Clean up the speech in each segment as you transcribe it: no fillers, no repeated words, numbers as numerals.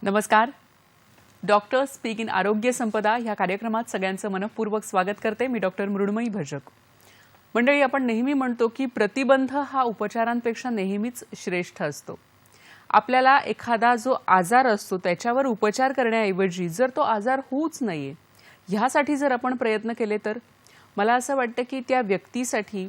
नमस्कार. Doctor speak in आरोग्य संपदा ह्या कार्यक्रमात सगळ्यांचं मनपूर्वक स्वागत करते. मी डॉक्टर मृण्मयी भजक. मंडळी, आपण नेहमी म्हणतो की प्रतिबंध हा उपचारांपेक्षा नेहमीच श्रेष्ठ असतो. आपल्याला एखादा जो आजार असतो त्याच्यावर उपचार करण्याऐवजी जर तो आजार होऊच नये ह्यासाठी जर आपण प्रयत्न केले तर मला असं वाटतं की त्या व्यक्तीसाठी,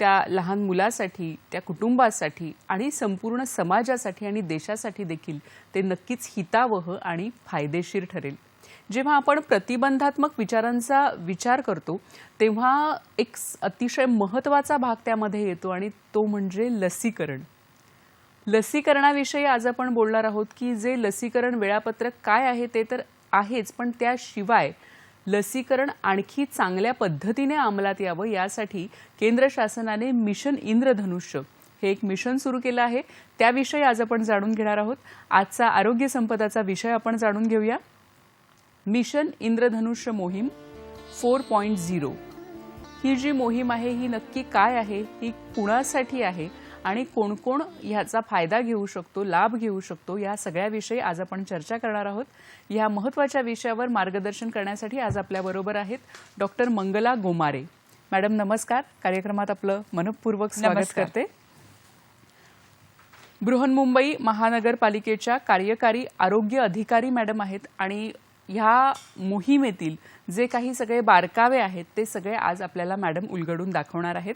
त्या लहान मुलासाठी, त्या कुटुंबासाठी आणि संपूर्ण समाजासाठी आणि देशासाठी देखील ते नक्कीच हितावह आणि फायदेशीर ठरेल. जेव्हा आपण प्रतिबंधात्मक विचारांचा विचार करतो तेव्हा एक अतिशय महत्त्वाचा भाग त्यामध्ये येतो आणि तो म्हणजे लसीकरण. लसीकरणाविषयी आज आपण बोलणार आहोत की जे लसीकरण वेळापत्रक काय आहे ते तर आहेच, पण त्याशिवाय लसीकरण आणखी चांगल्या पद्धतीने अंमलात यावं यासाठी केंद्र शासनाने मिशन इंद्रधनुष्य हे एक मिशन सुरू केलं आहे. त्याविषयी आज आपण जाणून घेणार आहोत. आजचा आरोग्य संपदाचा विषय आपण जाणून घेऊया. मिशन इंद्रधनुष्य मोहीम 4.0 ही जी मोहीम आहे ही नक्की काय आहे, ही कुणासाठी आहे आणि कोण कोण ह्याचा फायदा घेऊ शकतो, लाभ घेऊ शकतो, या सगळ्याविषयी आज आपण चर्चा करणार आहोत. या महत्त्वाच्या विषयावर मार्गदर्शन करण्यासाठी आज आपल्याबरोबर आहेत डॉक्टर मंगला गोमारे. मॅडम नमस्कार. कार्यक्रमात आपलं मनपूर्वक स्वागत करते. बृहन्मुंबई महानगरपालिकेच्या कार्यकारी आरोग्य अधिकारी मॅडम आहेत आणि ह्या मोहिमेतील जे काही सगळे बारकावे आहेत ते सगळे आज आपल्याला मॅडम उलगडून दाखवणार आहेत.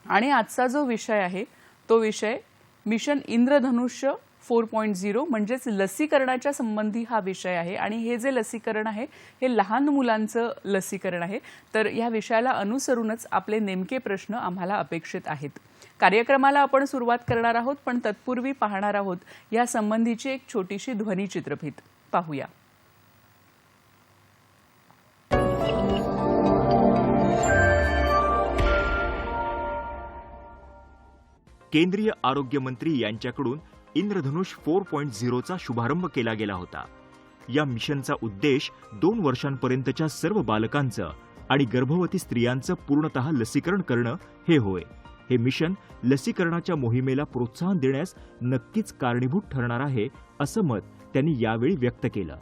आणि आजचा जो विषय आहे तो विषय मिशन इंद्रधनुष्य 4.0 म्हणजेच लसीकरणाच्या संबंधी हा विषय आहे. आणि हे जे लसीकरण आहे हे लहान मुलांचं लसीकरण आहे. तर या विषयाला अनुसरूनच आपले नेमके प्रश्न आम्हाला अपेक्षित आहेत. कार्यक्रमाला आपण सुरुवात करणार आहोत, पण तत्पूर्वी पाहणार आहोत या संबंधीची एक छोटीशी ध्वनी चित्रफित पाहूया. केंद्रीय आरोग्य मंत्री यांच्याकडून इंद्रधनुष 4.0 चा शुभारंभ केला गेला होता. या मिशनचा उद्देश 2 वर्षांपर्यंतच्या सर्व बालकांचं आणि गर्भवती स्त्रियांचं पूर्णतः लसीकरण करणं हे होय. हे मिशन लसीकरणाच्या मोहिमेला प्रोत्साहन देण्यास नक्कीच कारणीभूत ठरणार आहे असं मत त्यांनी यावेळी व्यक्त केलं.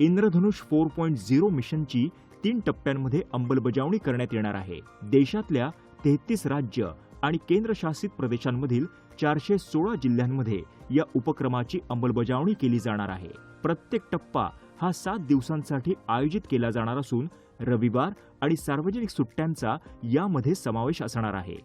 इंद्रधनुष 4.0 मिशनची 3 टप्प्यांमध्ये अंमलबजावणी करण्यात येणार आहे. देशातल्या 33 राज्य आणि केंद्रशासित प्रदेशांमधील 416 जिल्ह्यांमध्ये या उपक्रमाची अंमलबजावणी केली जाणार आहे. प्रत्येक टप्पा हा 7 दिवसांसाठी आयोजित केला जाणार असून रविवार आणि सार्वजनिक सुट्ट्यांचा यामध्ये समावेश असणार आहे.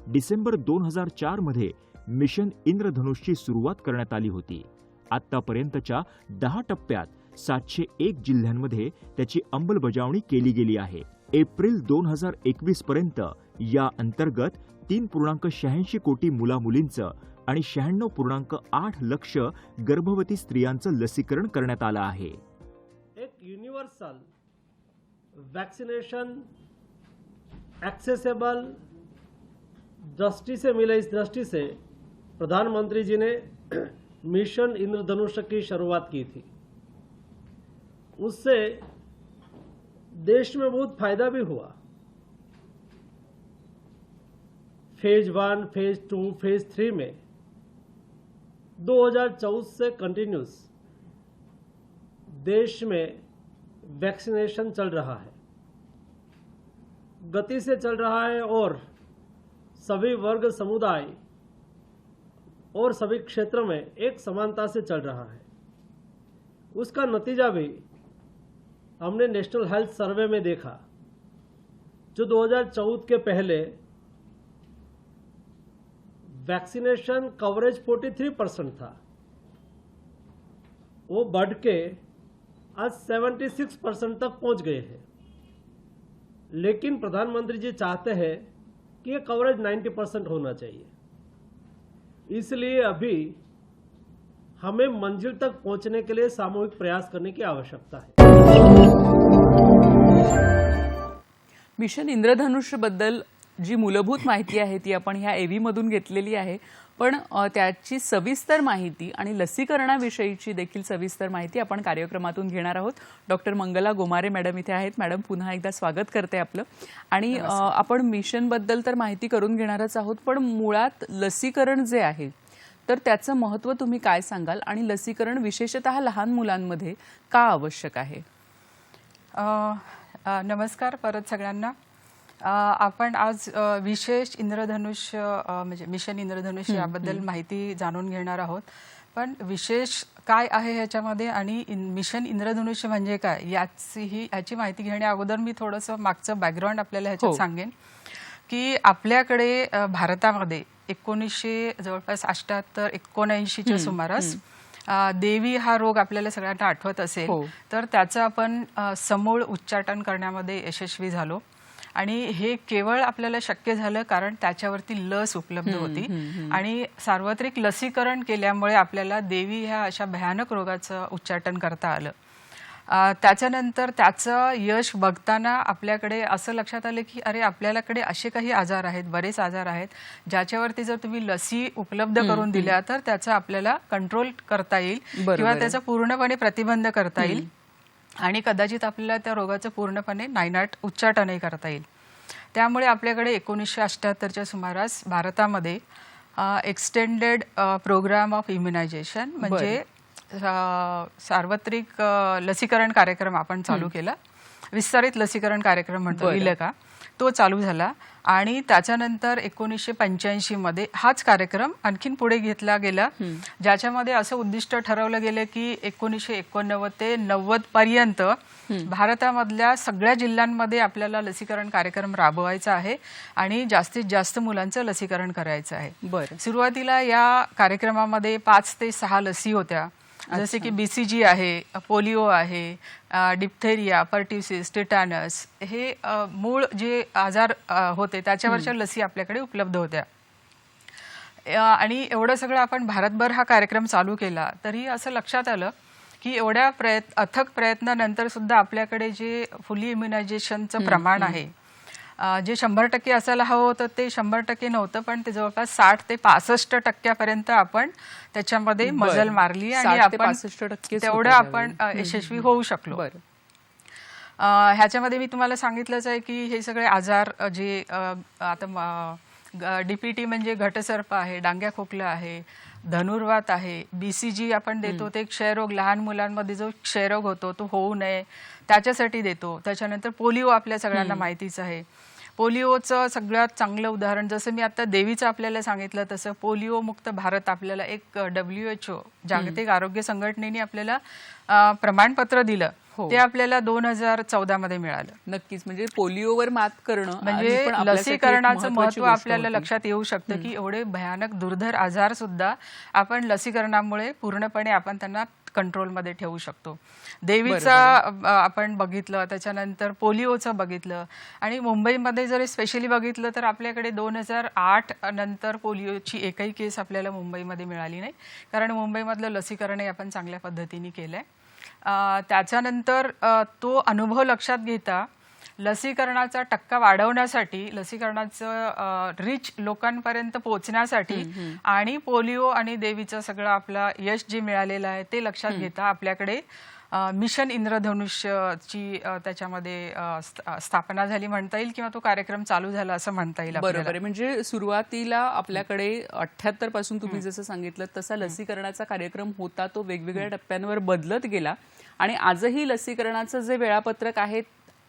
डिसेंबर 2004 मध्ये मिशन इंद्रधनुषची सुरुवात करण्यात आली होती. आतापर्यंतच्या 10 टप्प्यात 701 जिल्ह्यांमध्ये त्याची अंमलबजावणी केली गेली आहे. एप्रिल 2021 पर्यंत या अंतर्गत 3.86 कोटी मुला-मुलींचं आणि 96.8 लक्ष गर्भवती स्त्रियांचं लसीकरण करण्यात आलं आहे. एक यूनिवर्सल वैक्सीनेशन एक्सेसिबल दृष्टि से मिले, इस दृष्टि से प्रधानमंत्री जी ने मिशन इंद्रधनुष की शुरुआत की थी. उससे देश में बहुत फायदा भी हुआ. फेज 1, फेज 2, फेज 3 में 2014 से कंटिन्यूस देश में वैक्सीनेशन चल रहा है, गति से चल रहा है और सभी वर्ग, समुदाय और सभी क्षेत्र में एक समानता से चल रहा है. उसका नतीजा भी हमने नेशनल हेल्थ सर्वे में देखा, जो 2014 के पहले वैक्सीनेशन कवरेज 43% था, वो बढ़ के आज 76% तक पहुंच गए हैं. लेकिन प्रधानमंत्री जी चाहते हैं कि ये कवरेज 90% होना चाहिए. इसलिए अभी हमें मंजिल तक पहुंचने के लिए सामूहिक प्रयास करने की आवश्यकता है. मिशन इंद्रधनुष्य बद्दल जी मूलभूत माहिती आहे ती आपण ह्या एव्ही मधून घेतलेली आहे, पण त्याची सविस्तर माहिती आणि लसीकरणाविषयीची देखील सविस्तर माहिती आपण कार्यक्रमातून घेणार आहोत. डॉक्टर मंगला गोमारे मॅडम इथे आहेत. मॅडम पुन्हा एकदा स्वागत करते आपलं. आणि आपण मिशन बद्दल तर माहिती करून घेणारच आहोत, पण मुळात लसीकरण जे आहे तर त्याचं महत्त्व तुम्ही काय सांगाल आणि लसीकरण विशेषतः लहान मुलांमध्ये का आवश्यक आहे? नमस्कार परत सगळ्यांना. आपण आज विशेष इंद्रधनुष्य म्हणजे मिशन इंद्रधनुष्य याबद्दल माहिती जाणून घेणार आहोत. पण विशेष काय आहे ह्याच्यामध्ये आणि मिशन इंद्रधनुष्य म्हणजे काय याची माहिती घेण्या अगोदर मी थोडंसं मागचं बॅकग्राऊंड आपल्याला ह्याच्यात सांगेन की आपल्याकडे भारतामध्ये 1978-79च्या सुमारास देवी हा रोग आपल्याला सगळ्यांना आठवत असेल, तर त्याचं आपण समूळ उच्चाटन करण्यामध्ये यशस्वी झालो. आणि हे केवळ आपल्याला शक्य झालं कारण त्याच्यावरती लस उपलब्ध होती आणि सार्वत्रिक लसीकरण केल्यामुळे आपल्याला देवी ह्या अशा भयानक रोगाचं उच्चाटन करता आलं. त्याच्यानंतर त्याचं यश बघताना आपल्याकडे असं लक्षात आलं की अरे आपल्याकडे असे काही आजार आहेत, बरेच आजार आहेत ज्याच्यावरती जर तुम्ही लसी उपलब्ध करून दिल्या तर त्याचं आपल्याला कंट्रोल करता येईल किंवा त्याचा पूर्णपणे प्रतिबंध करता येईल आणि कदाचित आपल्याला त्या रोगाचं पूर्णपणे नायनाट उच्चाटनही करता येईल. त्यामुळे आपल्याकडे 1978च्या सुमारास भारतामध्ये एक्सटेंडेड प्रोग्राम ऑफ इम्युनायझेशन म्हणजे सार्वत्रिक लसीकरण कार्यक्रम आपण चालू केला. विस्तारित लसीकरण कार्यक्रम म्हणतो विलका, तो चालू झाला आणि त्याच्यानंतर 1985 मध्ये हाच कार्यक्रम आणखीन पुढे घेतला गेला, ज्याच्यामध्ये असं उद्दिष्ट ठरवलं गेलं की 1989 ते 90 पर्यंत भारतामधल्या सगळ्या जिल्ह्यांमध्ये आपल्याला लसीकरण कार्यक्रम राबवायचा आहे आणि जास्तीत जास्त मुलांचं लसीकरण करायचं आहे. सुरुवातीला या कार्यक्रमामध्ये 5 ते 6 लसी होत्या, जसे की BCG आहे, पोलिओ आहे, डिप्थेरिया, पर्ट्युसिस, टिटॅनस, हे मूळ जे आजार होते त्याच्यावरच्या लसी आपल्याकडे उपलब्ध होत्या. आणि एवढं सगळं आपण भारतभर हा कार्यक्रम चालू केला तरी असं लक्षात आलं की एवढ्या अथक प्रयत्नानंतर सुद्धा आपल्याकडे जे फुली इम्युनायझेशनचं प्रमाण आहे जे 100% असायला हवं होतं ते 100% नव्हतं, पण ते जवळपास 60 ते 65% आपण त्याच्यामध्ये मजल मारली आणि आपण तेवढं आपण यशस्वी होऊ शकलो. ह्याच्यामध्ये मी तुम्हाला सांगितलंच आहे की हे सगळे आजार जे आता DPT म्हणजे घटसर्प आहे, डांग्या खोकला आहे, धनुर्वात आहे, BCG आपण देतो ते क्षयरोग, लहान मुलांमध्ये जो क्षयरोग होतो तो होऊ नये त्याच्यासाठी देतो. त्याच्यानंतर पोलिओ आपल्या सगळ्यांना माहितीच आहे. पोलिओचं सगळ्यात चांगलं उदाहरण जसं मी आता देवीचं आपल्याला सांगितलं तसं पोलिओ मुक्त भारत आपल्याला एक WHO जागतिक आरोग्य संघटनेने आपल्याला प्रमाणपत्र दिलं, ते आपल्याला 2014 मध्ये मिळालं. नक्कीच, म्हणजे पोलिओवर मात करणं म्हणजे लसीकरणाचं महत्त्व आपल्याला लक्षात येऊ शकतं की एवढे भयानक दुर्धर आजार सुद्धा आपण लसीकरणामुळे पूर्णपणे आपण त्यांना कंट्रोलमध्ये ठेवू शकतो. देवीचा आपण बघितलं, त्याच्यानंतर पोलिओचं बघितलं आणि मुंबईमध्ये जर स्पेशली बघितलं तर आपल्याकडे 2008 नंतर पोलिओची एकही केस आपल्याला मुंबईमध्ये मिळाली नाही, कारण मुंबईमधलं लसीकरणही आपण चांगल्या पद्धतीने केलंय. त्याच्यानंतर तो अनुभव लक्षात घेता लसीकरणाचा टक्का वाढवण्यासाठी, लसीकरणाचं रिच लोकांपर्यंत पोहोचण्यासाठी आणि पोलिओ आणि देवीचं सगळं आपलं यश जे मिळालेलं आहे ते लक्षात घेता आपल्याकडे मिशन इंद्रधनुष्यची त्याच्यामध्ये स्थापना झाली म्हणता येईल किंवा तो कार्यक्रम चालू झाला असं म्हणता येईल. बरोबर, म्हणजे सुरुवातीला आपल्याकडे 78 पासून तुम्ही जसं सांगितलं तसा लसीकरणाचा कार्यक्रम होता, तो वेगवेगळ्या टप्प्यांवर बदलत गेला आणि आजही लसीकरणाचं जे वेळापत्रक आहे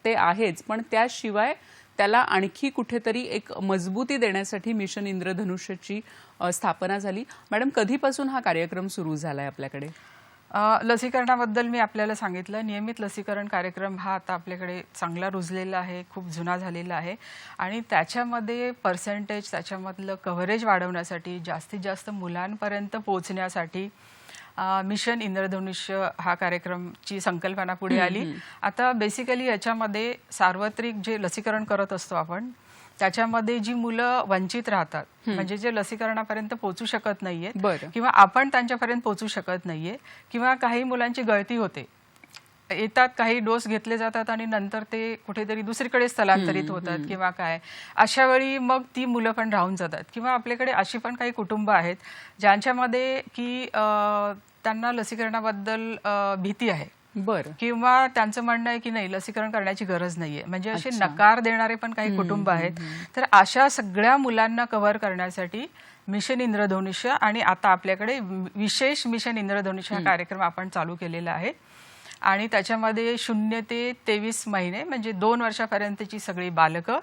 ते आहेच, पण त्याशिवाय त्याला आणखी कुठेतरी एक मजबूती देण्यासाठी मिशन इंद्रधनुष्यची स्थापना झाली. मॅडम, कधीपासून हा कार्यक्रम सुरू झालाय आपल्याकडे? लसीकरणाबद्दल मी आपल्याला सांगितलं, नियमित लसीकरण कार्यक्रम हा आता आपल्याकडे चांगला रुजलेला आहे, खूप जुना झालेला आहे आणि त्याच्यामध्ये पर्सेंटेज, त्याच्यामधलं कव्हरेज वाढवण्यासाठी, जास्तीत जास्त मुलांपर्यंत पोहोचण्यासाठी मिशन इंद्रधनुष्य हा कार्यक्रमची संकल्पना पुढे आली. आता बेसिकली याच्यामध्ये सार्वत्रिक जे लसीकरण करत असतो आपण त्याच्यामध्ये जी मुलं वंचित राहतात, म्हणजे जे लसीकरणापर्यंत पोहोचू शकत नाहीये किंवा आपण त्यांच्यापर्यंत पोहोचू शकत नाहीये किंवा काही मुलांची गळती होते, येतात, काही डोस घेतले जातात आणि नंतर ते कुठेतरी दुसरीकडे स्थलांतरित होतात किंवा काय, अशा वेळी मग ती मुलं पण राहून जातात. किंवा आपल्याकडे अशी पण काही कुटुंब आहेत ज्यांच्यामध्ये की त्यांना लसीकरणाबद्दल भीती आहे, बरं. किंवा त्यांचं म्हणणं आहे की नाही लसीकरण करण्याची गरज नाहीये, म्हणजे असे नकार देणारे पण काही कुटुंब आहेत. तर अशा सगळ्या मुलांना कव्हर करण्यासाठी मिशन इंद्रधनुष्य आणि आता आपल्याकडे विशेष मिशन इंद्रधनुष्य हा कार्यक्रम आपण चालू केलेला आहे. आणि त्याच्यामध्ये 0 ते 23 महिने म्हणजे 2 वर्षापर्यंतची सगळी बालकं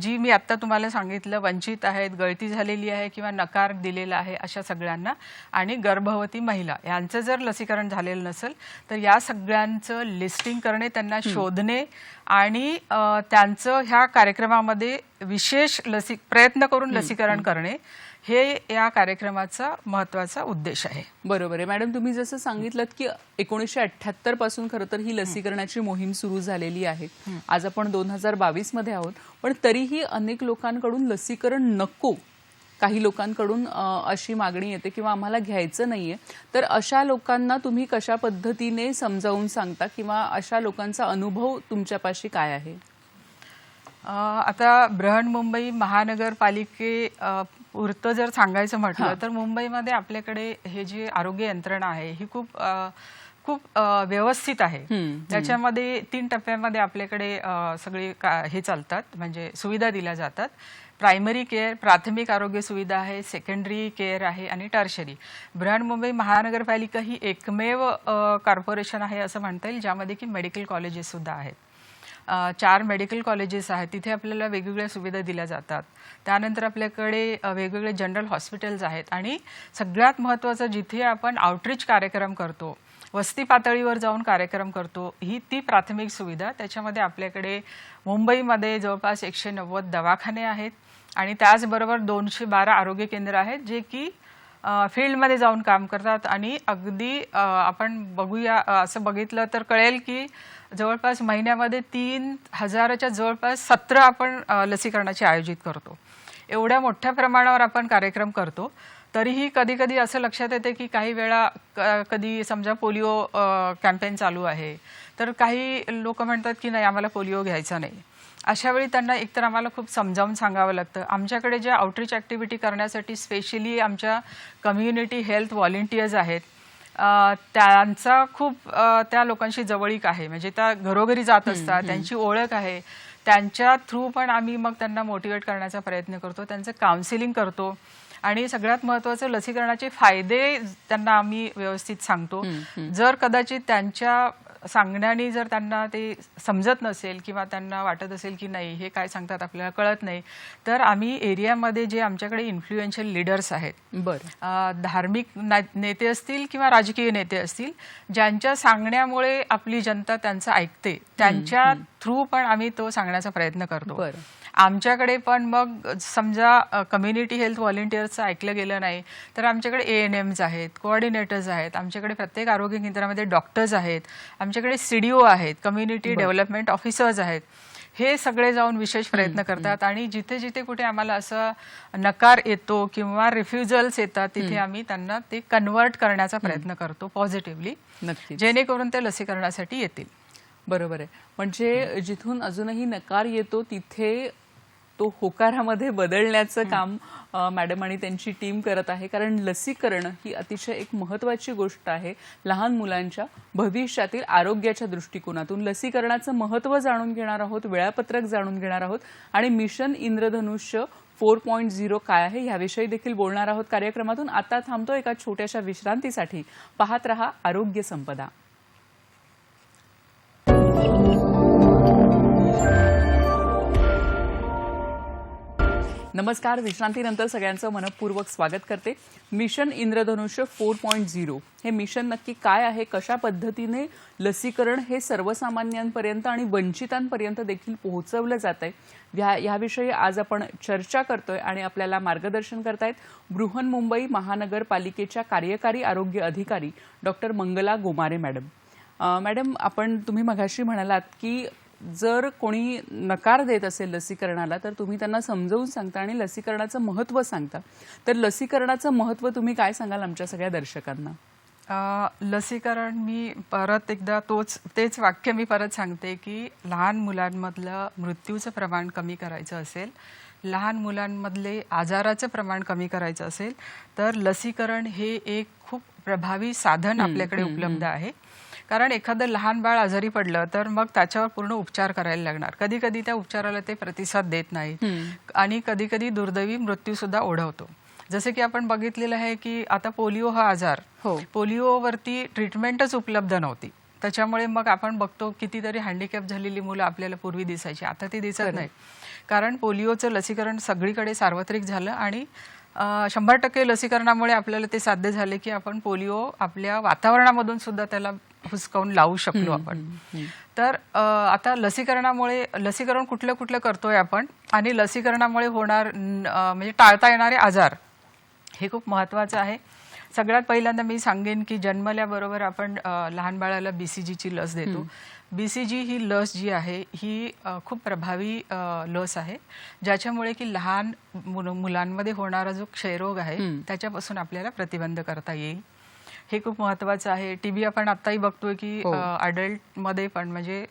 जी मी आत्ता तुम्हाला सांगितलं वंचित आहेत, गळती झालेली आहे किंवा नकार दिलेला आहे अशा सगळ्यांना, आणि गर्भवती महिला यांचं जर लसीकरण झालेलं नसेल तर या सगळ्यांचं लिस्टिंग करणे, त्यांना शोधणे आणि त्यांचं ह्या कार्यक्रमामध्ये विशेष प्रयत्न करून लसीकरण करणे हे या कार्यक्रमाचा महत्त्वाचा उद्देश आहे. बरोबर आहे मॅडम, तुम्ही जसं सांगितलं की 1978 पासून खरं तर ही लसीकरणाची मोहीम सुरू झालेली आहे. आज आपण 2022 मध्ये आहोत, पण तरीही अनेक लोकांकडून लसीकरण नको, काही लोकांकडून अशी मागणी येते किंवा आम्हाला घ्यायचं नाहीये. तर अशा लोकांना तुम्ही कशा पद्धतीने समजावून सांगता किंवा अशा लोकांचा अनुभव तुमच्यापाशी काय आहे? आता बृहन्मुंबई महानगरपालिके पुरतं जर सांगायचं म्हटलं तर मुंबईमध्ये आपल्याकडे हे जे आरोग्य यंत्रणा आहे ही खूप व्यवस्थित आहे. त्याच्यामध्ये 3 टप्प्यामध्ये आपल्याकडे सगळे हे चालतात, म्हणजे सुविधा दिल्या जातात. प्रायमरी केअर, प्राथमिक आरोग्य सुविधा आहे, सेकंडरी केअर आहे आणि टर्शरी. बृहन्मुंबई महानगरपालिका ही एकमेव कॉर्पोरेशन आहे असं म्हणता येईल ज्यामध्ये की मेडिकल कॉलेजेस सुद्धा आहेत. 4 मेडिकल कॉलेजेस आहेत, तिथे आपल्याला वेगवेगळ्या सुविधा दिल्या जातात. त्यानंतर आपल्याकडे वेगवेगळे जनरल हॉस्पिटल्स आहेत आणि सगळ्यात महत्त्वाचं जिथे आपण आउटरीच कार्यक्रम करतो, वस्ती पातळीवर जाऊन कार्यक्रम करतो, ती प्राथमिक सुविधा. त्याच्यामध्ये आपल्याकडे मुंबईमध्ये जवळपास 190 दवाखाने आहेत आणि त्याचबरोबर 212 आरोग्य केंद्र आहेत जे की फील्डमध्ये जाऊन काम करतात. आणि अगदी आपण बघूया असं बघितलं तर कळेल की जवळपास महिन्यामध्ये 3000च्या जवळपास सत्र आपण लसीकरणाचे आयोजित करतो. एवढ्या मोठ्या प्रमाणावर आपण कार्यक्रम करतो. तरीही कधी कधी असं लक्षात येते की काही वेळा कधी समजा पोलिओ कॅम्पेन चालू आहे तर काही लोक म्हणतात की नाही आम्हाला पोलिओ घ्यायचा नाही. अशा वेळी त्यांना एकतर आम्हाला खूप समजावून सांगावं लागतं. आमच्याकडे ज्या आउटरीच ॲक्टिव्हिटी करण्यासाठी स्पेशली आमच्या कम्युनिटी हेल्थ व्हॉलेंटियर्स आहेत त्यांचा खूप त्या लोकांशी जवळीक आहे, म्हणजे त्या घरोघरी जात असतात, त्यांची ओळख आहे. त्यांच्या थ्रू पण आम्ही मग त्यांना मोटिवेट करण्याचा प्रयत्न करतो, त्यांचं काउन्सिलिंग करतो आणि सगळ्यात महत्त्वाचं लसीकरणाचे फायदे त्यांना आम्ही व्यवस्थित सांगतो. जर कदाचित त्यांच्या सांगण्याने जर त्यांना ते समजत नसेल किंवा त्यांना वाटत असेल की नाही हे काय सांगतात आपल्याला कळत नाही, तर आम्ही एरियामध्ये जे आमच्याकडे इन्फ्लुएन्शियल लीडर्स आहेत, धार्मिक नेते असतील किंवा राजकीय नेते असतील, ज्यांच्या सांगण्यामुळे आपली जनता त्यांचं ऐकते, त्यांच्या थ्रू पण आम्ही तो सांगण्याचा प्रयत्न करतो. आमच्याकडे पण मग समजा कम्युनिटी हेल्थ व्हॉलेंटियर्सचं ऐकलं गेलं नाही तर आमच्याकडे ANMs आहेत, कोऑर्डिनेटर्स आहेत, आमच्याकडे प्रत्येक आरोग्य केंद्रामध्ये डॉक्टर्स आहेत, आमच्याकडे CDO आहेत, कम्युनिटी डेव्हलपमेंट ऑफिसर्स आहेत. हे सगळे जाऊन विशेष प्रयत्न करतात आणि जिथे जिथे कुठे आम्हाला असं नकार येतो किंवा रिफ्युजल्स येतात तिथे आम्ही त्यांना ते कन्वर्ट करण्याचा प्रयत्न करतो पॉझिटिव्हली, जेणेकरून ते लसीकरणासाठी येतील. बरोबर आहे, म्हणजे जिथून अजूनही नकार येतो तिथे तो होकारामध्ये बदलण्याचं काम मॅडम आणि त्यांची टीम करत आहे. कारण लसीकरण ही अतिशय एक महत्त्वाची गोष्ट आहे लहान मुलांच्या भविष्यातील आरोग्याच्या दृष्टिकोनातून. लसीकरणाचं महत्त्व जाणून घेणार आहोत, वेळापत्रक जाणून घेणार आहोत आणि मिशन इंद्रधनुष्य 4.0 काय आहे याविषयी देखील बोलणार आहोत कार्यक्रमातून. आता थांबतो एका छोट्याशा विश्रांतीसाठी. पाहत रहा आरोग्य संपदा. नमस्कार, विश्रांतीनंतर सगळ्यांचं मनपूर्वक स्वागत करते. मिशन इंद्रधनुष्य 4.0 हे मिशन नक्की काय आहे, कशा पद्धतीने लसीकरण हे सर्वसामान्यांपर्यंत आणि वंचितांपर्यंत देखील पोहोचवलं जात आहे याविषयी आज आपण चर्चा करतोय आणि आपल्याला मार्गदर्शन करतायत बृहन्मुंबई महानगरपालिकेच्या कार्यकारी आरोग्य अधिकारी doctor Mangala Gomare madam. Madam, तुम्ही मगाशी म्हणालात की जर कोणी नकार देत असेल लसीकरणाला तर तुम्ही त्यांना समजावून सांगता आणि लसीकरणाचं महत्त्व सांगता. तर लसीकरणाचं महत्त्व तुम्ही काय सांगाल आमच्या सगळ्या दर्शकांना? लसीकरण मी परत एकदा तेच वाक्य मी परत सांगते की लहान मुलांमधलं मृत्यूचं प्रमाण कमी करायचं असेल, लहान मुलांमधले आजाराचं प्रमाण कमी करायचं असेल तर लसीकरण हे एक खूप प्रभावी साधन आपल्याकडे उपलब्ध आहे. कारण एखादं लहान बाळ आजारी पडलं तर मग त्याच्यावर पूर्ण उपचार करायला लागणार. कधी कधी त्या उपचाराला ते प्रतिसाद देत नाहीत आणि कधी कधी दुर्दैवी मृत्यू सुद्धा ओढवतो. जसे की आपण बघितलेलं आहे की आता पोलिओ हा आजार, पोलिओवरती ट्रीटमेंटच उपलब्ध नव्हती. त्याच्यामुळे मग आपण बघतो कितीतरी हँडिकॅप झालेली मुलं आपल्याला पूर्वी दिसायची, आता ती दिसत नाही. कारण पोलिओचं लसीकरण सगळीकडे सार्वत्रिक झालं आणि 100% लसीकरणामुळे आपल्याला ते साध्य झाले की आपण पोलिओ आपल्या वातावरणामधून सुद्धा त्याला हुसकावून लावू शकलो आपण. तर आता लसीकरण कुठलं करतोय आपण आणि लसीकरणामुळे होणार म्हणजे टाळता येणारे आजार हे खूप महत्त्वाचं आहे. सगळ्यात पहिल्यांदा मी सांगेन की जन्मल्याबरोबर आपण लहान बाळाला BCGची लस देतो. BCG ही लस जी आहे ही खूप प्रभावी लस आहे, ज्याच्यामुळे की लहान मुलांमध्ये होणारा जो क्षयरोग आहे त्याच्यापासून आपल्याला प्रतिबंध करता येईल. हे खूप महत्त्वाचं आहे. टीबी आपण आताही बघतोय की अडल्टमध्ये पण म्हणजे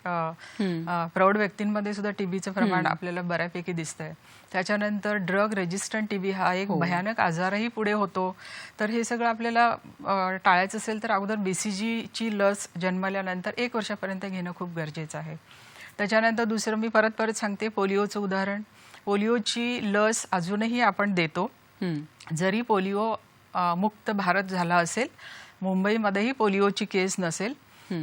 प्रौढ व्यक्तींमध्ये सुद्धा टीबीचं प्रमाण आपल्याला बऱ्यापैकी दिसतंय. त्याच्यानंतर ड्रग रेजिस्टंट टीबी हा एक भयानक आजारही पुढे होतो. तर हे सगळं आपल्याला टाळायचं असेल तर अगोदर BCGची लस जन्मल्यानंतर 1 वर्षापर्यंत घेणं खूप गरजेचं आहे. त्याच्यानंतर दुसरं मी परत सांगते, पोलिओचं उदाहरण. पोलिओची लस अजूनही आपण देतो. जरी पोलिओ मुक्त भारत झाला असेल, मुंबईमध्येही पोलिओची केस नसेल,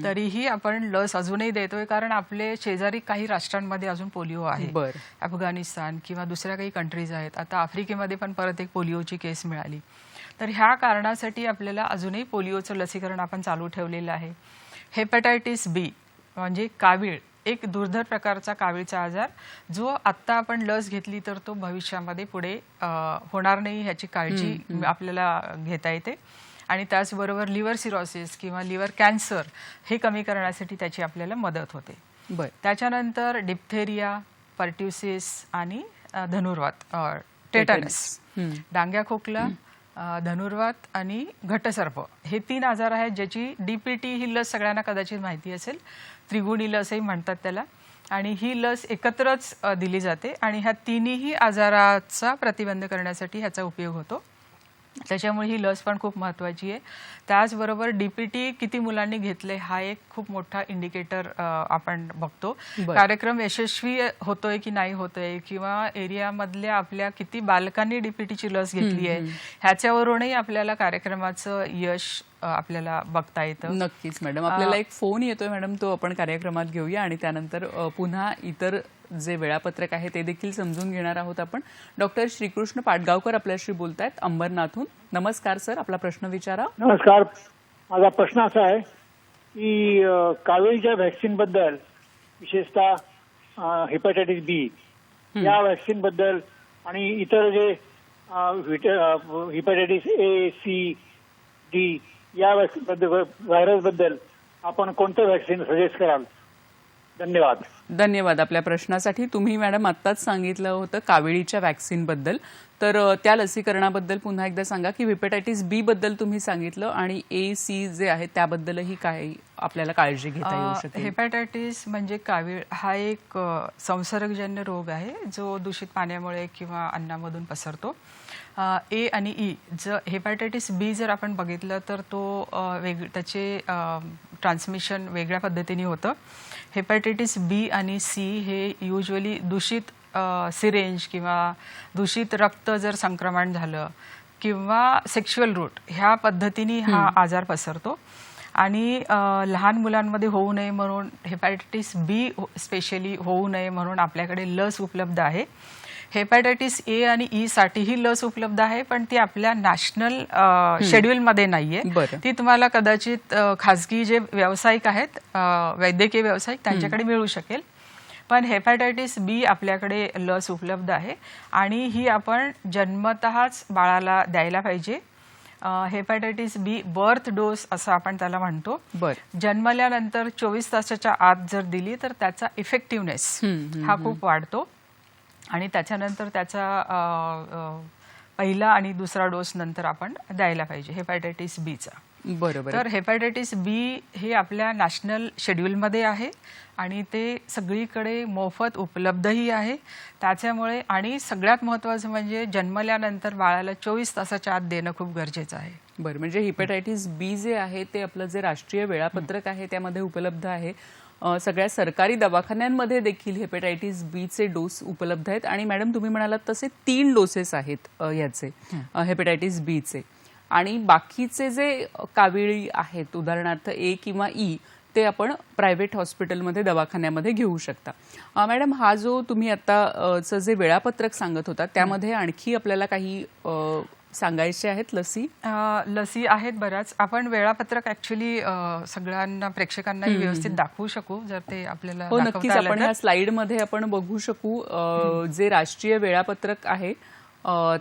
तरीही आपण लस अजूनही देतोय. कारण आपले शेजारी काही राष्ट्रांमध्ये अजून पोलिओ आहे. अफगाणिस्तान किंवा दुसऱ्या काही कंट्रीज आहेत. आता आफ्रिकेमध्ये पण परत एक पोलिओची केस मिळाली. तर ह्या कारणासाठी आपल्याला अजूनही पोलिओचं लसीकरण आपण चालू ठेवलेलं आहे. हेपॅटायटिस B म्हणजे कावीळ, एक दुर्धर प्रकारचा कावीळचा आजार, जो आत्ता आपण लस घेतली तर तो भविष्यामध्ये पुढे होणार नाही ह्याची काळजी आपल्याला घेता येते. आणि त्याचबरोबर लिव्हर सिरोसिस किंवा लिव्हर कॅन्सर हे कमी करण्यासाठी त्याची आपल्याला मदत होते. त्याच्यानंतर डिप्थेरिया, पर्ट्युसिस आणि धनुर्वात, टेटनस, डांग्या खोकला, धनुर्वात आणि घटसर्प हे 3 आजार आहेत ज्याची DPT ही लस सगळ्यांना कदाचित माहिती असेल. त्रिगुणी लसही म्हणतात त्याला. आणि ही लस एकत्रच दिली जाते आणि ह्या तिन्ही आजाराचा प्रतिबंध करण्यासाठी ह्याचा उपयोग होतो. त्याच्यामुळे ही लस पण खूप महत्त्वाची आहे. त्याचबरोबर DPT किती मुलांनी घेतले हा एक खूप मोठा इंडिकेटर आपण बघतो. कार्यक्रम यशस्वी होतोय की नाही होतोय किंवा एरियामधल्या आपल्या किती बालकांनी DPTची लस घेतली आहे ह्याच्यावरूनही आपल्याला कार्यक्रमाचं यश आपल्याला बघता येतं. नक्कीच मॅडम. आपल्याला एक फोन येतोय मॅडम, तो आपण कार्यक्रमात घेऊया आणि त्यानंतर पुन्हा इतर जे वेळापत्रक आहे ते देखील समजून घेणार आहोत आपण. डॉक्टर श्रीकृष्ण पाटगावकर आपल्याशी बोलतायत अंबरनाथहून. नमस्कार सर, आपला प्रश्न विचारा. नमस्कार. माझा प्रश्न असा आहे की कावीळच्या व्हॅक्सिन बद्दल, विशेषतः हेपॅटायटिस B या व्हॅक्सिन बद्दल आणि इतर जे हेपॅटायटिस A, C, D या व्हायरस बद्दल आपण कोणतं व्हॅक्सिन सजेस्ट कराल? धन्यवाद. धन्यवाद आपल्या प्रश्नासाठी. तुम्ही मॅडम आत्ताच सांगितलं होतं काविळीच्या व्हॅक्सिन बद्दल, तर त्या लसीकरणाबद्दल पुन्हा एकदा सांगा की हेपॅटायटिस B बद्दल तुम्ही सांगितलं आणि A, C जे आहे त्याबद्दलही काय आपल्याला काळजी घेता येऊ शकेल? हेपॅटायटिस म्हणजे कावीळ हा एक संसर्गजन्य रोग आहे जो दूषित पाण्यामुळे किंवा अन्नामधून पसरतो. A आणि E हेपॅटायटिस B जर आपण बघितलं तर तो त्याचे ट्रान्समिशन वेगळ्या पद्धतीने होतं. हेपॅटायटिस B आणि C हे युजली दूषित सिरेंज किंवा दूषित रक्त जर संक्रमण झालं किंवा सेक्शुअल रूट ह्या पद्धतीने हा आजार पसरतो. आणि लहान मुलांमध्ये होऊ नये म्हणून हेपॅटायटिस B स्पेशली होऊ नये म्हणून आपल्याकडे लस उपलब्ध आहे. हेपॅटायटिस A आणि E साठीही लस उपलब्ध आहे, पण ती आपल्या नॅशनल शेड्यूलमध्ये नाहीये. ती तुम्हाला कदाचित खाजगी जे व्यावसायिक आहेत, वैद्यकीय व्यावसायिक, त्यांच्याकडे मिळू शकेल. पण हेपॅटायटिस B आपल्याकडे लस उपलब्ध आहे आणि ही आपण जन्मतःच बाळाला द्यायला पाहिजे. हेपॅटायटिस B बर्थ डोस असं आपण त्याला म्हणतो. जन्मल्यानंतर 24 तासाच्या आत जर दिली तर त्याचा इफेक्टिव्हनेस हा खूप वाढतो आणि त्याच्यानंतर त्याचा पहिला आणि दुसरा डोस नंतर आपण द्यायला पाहिजे हेपॅटायटिस Bचा. बरोबर. तर हेपॅटायटिस B हे आपल्या नॅशनल शेड्यूलमध्ये आहे आणि ते सगळीकडे मोफत उपलब्धही आहे. त्याच्यामुळे आणि सगळ्यात महत्त्वाचं म्हणजे जन्मल्यानंतर बाळाला 24 तासाच्या आत देणं खूप गरजेचं आहे. बरं, म्हणजे हिपॅटायटिस बी जे आहे ते आपलं जे राष्ट्रीय वेळापत्रक आहे त्यामध्ये उपलब्ध आहे. सगळ्या सरकारी दवाखान्यांमध्ये देखील हेपॅटायटिस बी चे डोस उपलब्ध आहेत. आणि मॅडम तुम्ही म्हणालात तसे 3 डोसेस आहेत याचे हेपॅटायटिस बी चे. आणि बाकीचे जे काविळी आहेत उदाहरणार्थ ए किंवा ई ते आपण प्रायव्हेट हॉस्पिटलमध्ये दवाखान्यामध्ये घेऊ शकता. मॅडम हा जो तुम्ही आता जे वेळापत्रक सांगत होता त्यामध्ये आणखी आपल्याला काही सांगायचे आहेत लसी? लसी आहेत बऱ्याच. आपण वेळापत्रक ऍक्च्युली सगळ्यांना प्रेक्षकांनाही व्यवस्थित दाखवू शकू जर ते आपल्याला हो नक्कीच, आपण ह्या स्लाइड मध्ये आपण बघू शकू जे राष्ट्रीय वेळापत्रक आहे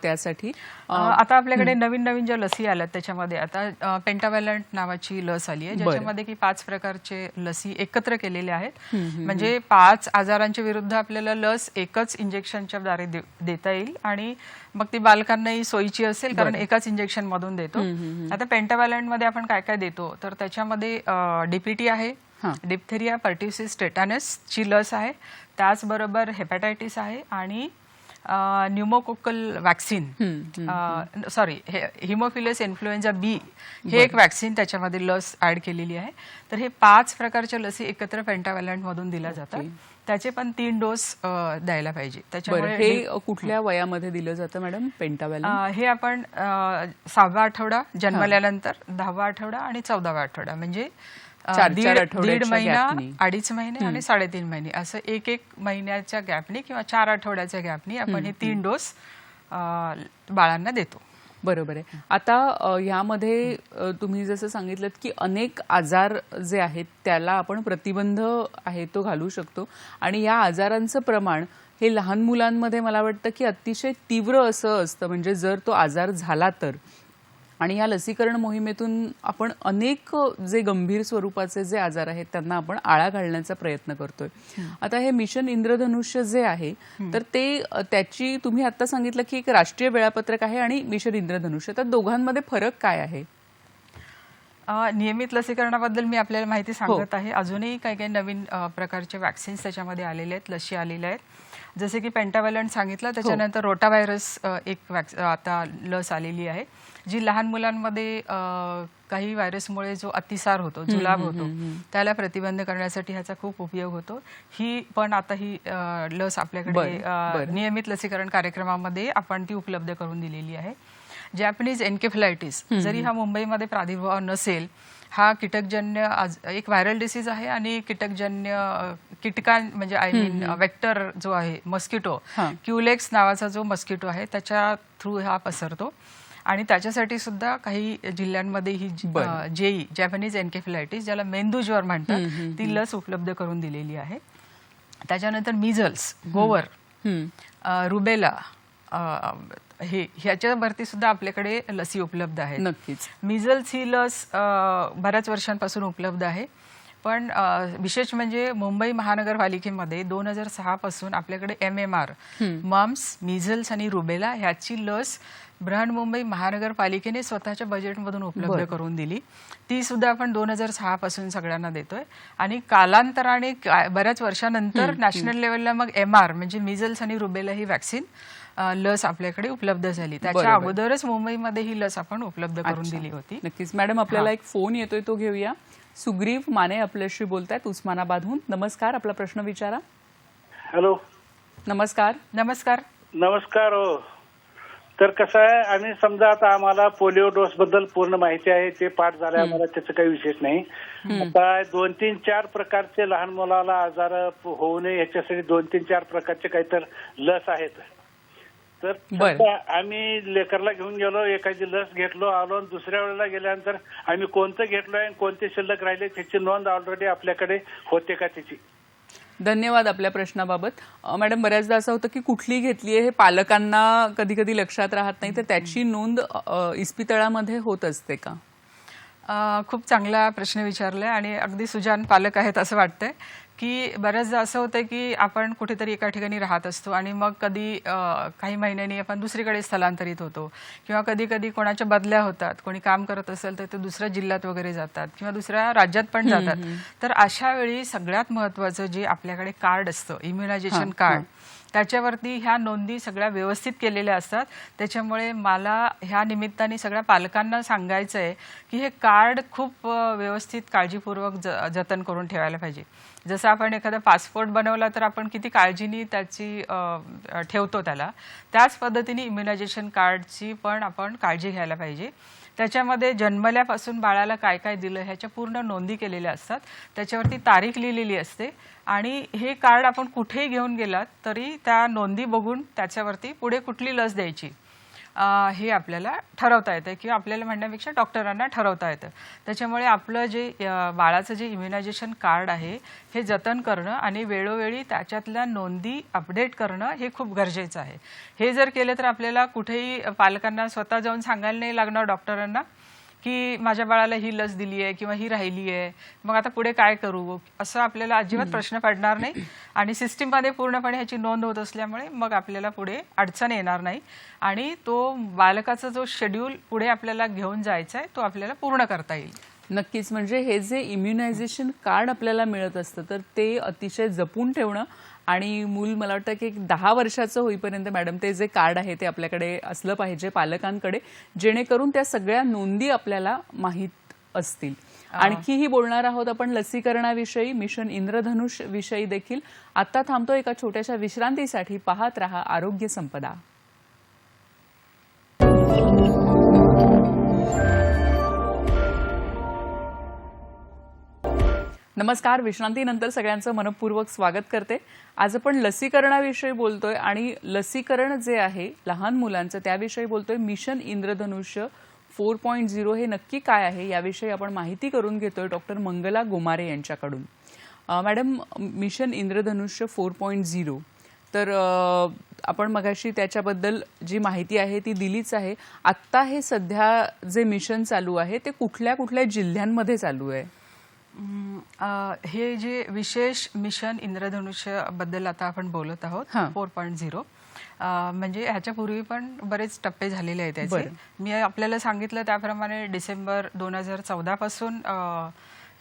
त्यासाठी. आता आपल्याकडे नवीन नवीन ज्या लसी आल्यात त्याच्यामध्ये आता पेंटाव्हॅलंट नावाची लस आली आहे ज्याच्यामध्ये की 5 प्रकारचे लसी एकत्र केलेल्या आहेत. म्हणजे 5 आजारांच्या विरुद्ध आपल्याला लस एकच इंजेक्शनच्या द्वारे देता येईल आणि मग ती बालकांनाही सोयीची असेल कारण एकाच इंजेक्शन मधून देतो. आता पेंटाव्हॅलंट मध्ये आपण काय काय देतो तर त्याच्यामध्ये डीपीटी आहे, डिप्थेरिया, पर्ट्युसिस, टेटानस ची लस आहे, त्याचबरोबर हेपॅटायटिस आहे आणि pneumococcal vaccine, sorry haemophilus influenzae B हे एक वॅक्सिन त्याच्यामध्ये लस ऍड केलेली आहे. तर हे 5 प्रकारच्या लसी एकत्र पेंटाव्हॅलंट मधून दिल्या जातात. त्याचे पण 3 डोस द्यायला पाहिजे. त्याच्यामुळे हे कुठल्या वयामध्ये दिलं जातं मॅडम पेंटाव्हॅलंट? हे आपण 6वा आठवडा जन्मल्यानंतर, 10वा आठवडा आणि 14वा आठवडा म्हणजे 1.5 महिना, 2.5 महिने आणि 3.5 महिने असं एक महिन्याच्या गॅपनी किंवा 4 आठवड्याच्या गॅपनी आपण हे 3 डोस बाळांना देतो. बरोबर आहे. आता ह्यामध्ये तुम्ही जसं सांगितलं की अनेक आजार जे आहेत त्याला आपण प्रतिबंध आहे तो घालू शकतो आणि या आजारांचं प्रमाण हे लहान मुलांमध्ये मला वाटतं की अतिशय तीव्र असं असतं. म्हणजे जर तो आजार झाला तर, आणि या लसीकरण मोहिमेतून आपण अनेक जे गंभीर स्वरूपाचे जे आजार आहेत त्यांना आपण आळा घालण्याचा प्रयत्न करतोय. आता हे मिशन इंद्रधनुष्य जे आहे तर ते त्याची तुम्ही आता सांगितलं की एक राष्ट्रीय वेळापत्रक आहे आणि मिशन इंद्रधनुष्य, तर दोघांमध्ये फरक काय आहे? नियमित लसीकरणाबद्दल मी आपल्याला माहिती सांगत आहे. अजूनही काही काही नवीन प्रकारचे वॅक्सिन्स त्याच्यामध्ये आलेले आहेत, लसी आलेल्या आहेत. जसे की पेंटाव्हॅलंट सांगितलं, त्याच्यानंतर रोटाव्हायरस एक आता लस आलेली आहे जी लहान मुलांमध्ये काही व्हायरसमुळे जो अतिसार होतो, जुलाब होतो त्याला प्रतिबंध करण्यासाठी ह्याचा खूप उपयोग होतो. ही पण आता ही लस आपल्याकडे नियमित लसीकरण कार्यक्रमामध्ये आपण ती उपलब्ध करून दिलेली आहे. जॅपनीज एन्केफलायटिस जरी हा मुंबईमध्ये प्रादुर्भाव नसेल, हा कीटकजन्य एक व्हायरल डिसीज आहे आणि कीटकजन्य म्हणजे आय मीन वेक्टर जो आहे मस्किटो, क्युलेक्स नावाचा जो मस्किटो आहे त्याच्या थ्रू हा पसरतो आणि त्याच्यासाठी सुद्धा काही जिल्ह्यांमध्ये ही जेई जॅपनीज एन्केफलायटिस ज्याला मेंदूज्वर म्हणतात ती लस उपलब्ध करून दिलेली आहे. त्याच्यानंतर मिझल्स, गोवर, रुबेला ह्याच्यावरती सुद्धा आपल्याकडे लसी उपलब्ध आहेत. नक्कीच. मिझल्स ही लस बऱ्याच वर्षांपासून उपलब्ध आहे, पण विशेष म्हणजे मुंबई महानगरपालिकेमध्ये 2006 पासून आपल्याकडे MMR, मम्स, मिझल्स आणि रुबेला ह्याची लस बृहन्मुंबई महानगरपालिकेने स्वतःच्या बजेटमधून उपलब्ध करून दिली. ती सुद्धा आपण 2006 पासून सगळ्यांना देतोय आणि कालांतराने बऱ्याच वर्षानंतर नॅशनल लेवलला मग MR म्हणजे मिझल्स आणि रुबेला ही वॅक्सिन लस आपल्याकडे उपलब्ध झाली. त्याच्या अगोदरच मुंबईमध्ये ही लस आपण उपलब्ध करून दिली होती. नक्कीच. मॅडम आपल्याला एक फोन येतोय तो घेऊया. सुग्रीव माने आपल्याशी बोलतायत उस्मानाबादहून. नमस्कार, आपला प्रश्न विचारा. हॅलो. नमस्कार. नमस्कार. नमस्कार. हो, तर कसं आहे, आम्ही समजा आता आम्हाला पोलिओ डोस बद्दल पूर्ण माहिती आहे, ते पाठ झालं आम्हाला, त्याचं काही विशेष नाही. आता 2-3-4 प्रकारचे लहान मुलाला आजार होऊ नये याच्यासाठी 2-3-4 प्रकारचे काहीतरी लस आहेत. तर आम्ही लेकरला घेऊन गेलो, एखादी लस घेतलो, आलो आणि दुसऱ्या वेळेला गेल्यानंतर आम्ही कोणतं घेतलोय आणि कोणते शिल्लक राहिले त्याची नोंद ऑलरेडी आपल्याकडे होते का त्याची? धन्यवाद आपल्या प्रश्नाबाबत. मॅडम, बऱ्याचदा असं होतं की कुठली घेतली आहे हे पालकांना कधी कधी लक्षात राहत नाही, तर त्याची नोंद इस्पितळामध्ये होत असते का? खूप चांगला प्रश्न विचारलाय आणि अगदी सुजान पालक आहेत असं वाटतंय की बऱ्याचदा असं होतं की आपण कुठेतरी एका ठिकाणी राहत असतो आणि मग कधी काही महिन्यांनी आपण दुसरीकडे स्थलांतरित होतो किंवा कधी कधी कोणाच्या बदल्या होतात, कोणी काम करत असेल तर ते दुसऱ्या जिल्ह्यात वगैरे जातात किंवा दुसऱ्या राज्यात पण जातात. तर अशा वेळी सगळ्यात महत्त्वाचं जे आपल्याकडे कार्ड असतं, इम्युनायझेशन कार्ड, त्याच्यावरती ह्या नोंदी सगळ्या व्यवस्थित केलेल्या असतात. त्याच्यामुळे मला ह्या निमित्ताने सगळ्या पालकांना सांगायचं आहे की हे कार्ड खूप व्यवस्थित काळजीपूर्वक जतन करून ठेवायला पाहिजे. जसं आपण एखादा पासपोर्ट बनवला तर आपण किती काळजीने त्याची ठेवतो त्याला, त्याच पद्धतीने इम्युनायझेशन कार्डची पण आपण काळजी घ्यायला पाहिजे. त्याच्यामध्ये जन्मल्यापासून बाळाला काय काय दिलं ह्याच्या पूर्ण नोंदी केलेल्या असतात. त्याच्यावरती तारीख लिहिलेली असते आणि हे कार्ड आपण कुठेही घेऊन गेलात तरी त्या नोंदी बघून त्याच्यावरती पुढे कुठली लस द्यायची हे आपल्याला ठरवता येतं किंवा आपल्याला म्हणण्यापेक्षा डॉक्टरांना ठरवता येतं. त्याच्यामुळे आपलं जे बाळाचं जे इम्युनायझेशन कार्ड आहे हे जतन करणं आणि वेळोवेळी त्याच्यातल्या नोंदी अपडेट करणं हे खूप गरजेचं आहे. हे जर केलं तर आपल्याला कुठेही पालकांना स्वतः जाऊन सांगायला नाही लागणार डॉक्टरांना की माझ्या बाळाला ही लस दिली आहे किंवा ही राहिली आहे, मग आता पुढे काय करू, असं आपल्याला अजिबात प्रश्न पडणार नाही. आणि सिस्टीममध्ये पूर्णपणे ह्याची नोंद होत असल्यामुळे मग आपल्याला पुढे अडचण येणार नाही आणि तो बालकाचा जो शेड्यूल पुढे आपल्याला घेऊन जायचा आहे तो आपल्याला पूर्ण करता येईल. नक्कीच. म्हणजे हे जे इम्युनायझेशन कार्ड आपल्याला मिळत असतं तर ते अतिशय जपून ठेवणं आणि मूल मला वाटतं की 10 वर्षाचं होईपर्यंत मॅडम ते जे कार्ड आहे ते आपल्याकडे असलं पाहिजे पालकांकडे, जेणेकरून त्या सगळ्या नोंदी आपल्याला माहीत असतील. आणखीही बोलणार आहोत आपण लसीकरणाविषयी, मिशन इंद्रधनुष विषयी देखील. आता थांबतो एका छोट्याशा विश्रांतीसाठी. पाहत रहा आरोग्य संपदा. नमस्कार. विश्रांतीनंतर सगळ्यांचं मनपूर्वक स्वागत करते. आज आपण लसीकरणाविषयी बोलतोय आणि लसीकरण जे आहे लहान मुलांचं त्याविषयी बोलतोय. मिशन इंद्रधनुष्य 4.0 हे नक्की काय आहे याविषयी आपण माहिती करून घेतोय डॉक्टर मंगला गोमारे यांच्याकडून. मॅडम, मिशन इंद्रधनुष्य 4.0 तर आपण मगाशी त्याच्याबद्दल जी माहिती आहे ती दिलीच आहे. आत्ता हे सध्या जे मिशन चालू आहे ते कुठल्या कुठल्या जिल्ह्यांमध्ये चालू आहे? हे जे विशेष मिशन इंद्रधनुष्य बद्दल आता आपण बोलत आहोत 4.0, म्हणजे ह्याच्यापूर्वी पण बरेच टप्पे झालेले आहेत त्याचे. मी आपल्याला सांगितलं त्याप्रमाणे डिसेंबर 2014 पासून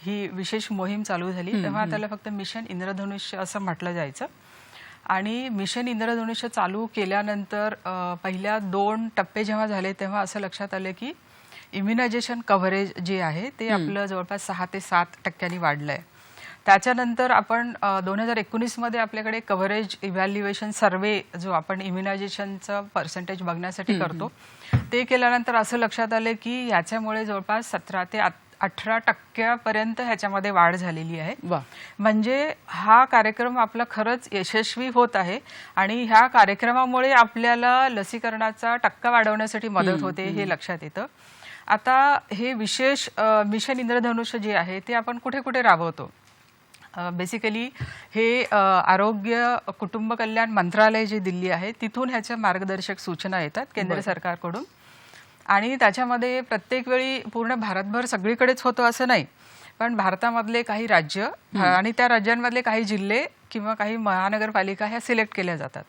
ही विशेष मोहीम चालू झाली. तेव्हा त्याला फक्त मिशन इंद्रधनुष्य असं म्हटलं जायचं. आणि मिशन इंद्रधनुष्य चालू केल्यानंतर पहिल्या 2 टप्पे जेव्हा झाले तेव्हा असं लक्षात आलं की इम्युनायझेशन कव्हरेज जे आहे ते आपलं जवळपास 6 ते 7% वाढलंय. त्याच्यानंतर आपण 2019 मध्ये आपल्याकडे कव्हरेज इव्हॅल्युएशन सर्वे जो आपण इम्युनायझेशनचं पर्सेंटेज बघण्यासाठी करतो ते केल्यानंतर असं लक्षात आलं की याच्यामुळे जवळपास 17 ते 18% ह्याच्यामध्ये वाढ झालेली आहे. म्हणजे हा कार्यक्रम आपला खरंच यशस्वी होत आहे आणि ह्या कार्यक्रमामुळे आपल्याला लसीकरणाचा टक्का वाढवण्यासाठी मदत होते हे लक्षात येतं. आता हे विशेष मिशन इंद्रधनुष्य जे आहे ते आपण कुठे कुठे राबवतो. बेसिकली हे आरोग्य कुटुंब कल्याण मंत्रालय जे दिल्ली आहे तिथून ह्याच्या मार्गदर्शक सूचना येतात केंद्र सरकारकडून आणि त्याच्यामध्ये प्रत्येक वेळी पूर्ण भारतभर सगळीकडेच होतो असं नाही, पण भारतामधले काही राज्य आणि त्या राज्यांमधले काही जिल्हे किंवा काही महानगरपालिका ह्या सिलेक्ट केल्या जातात.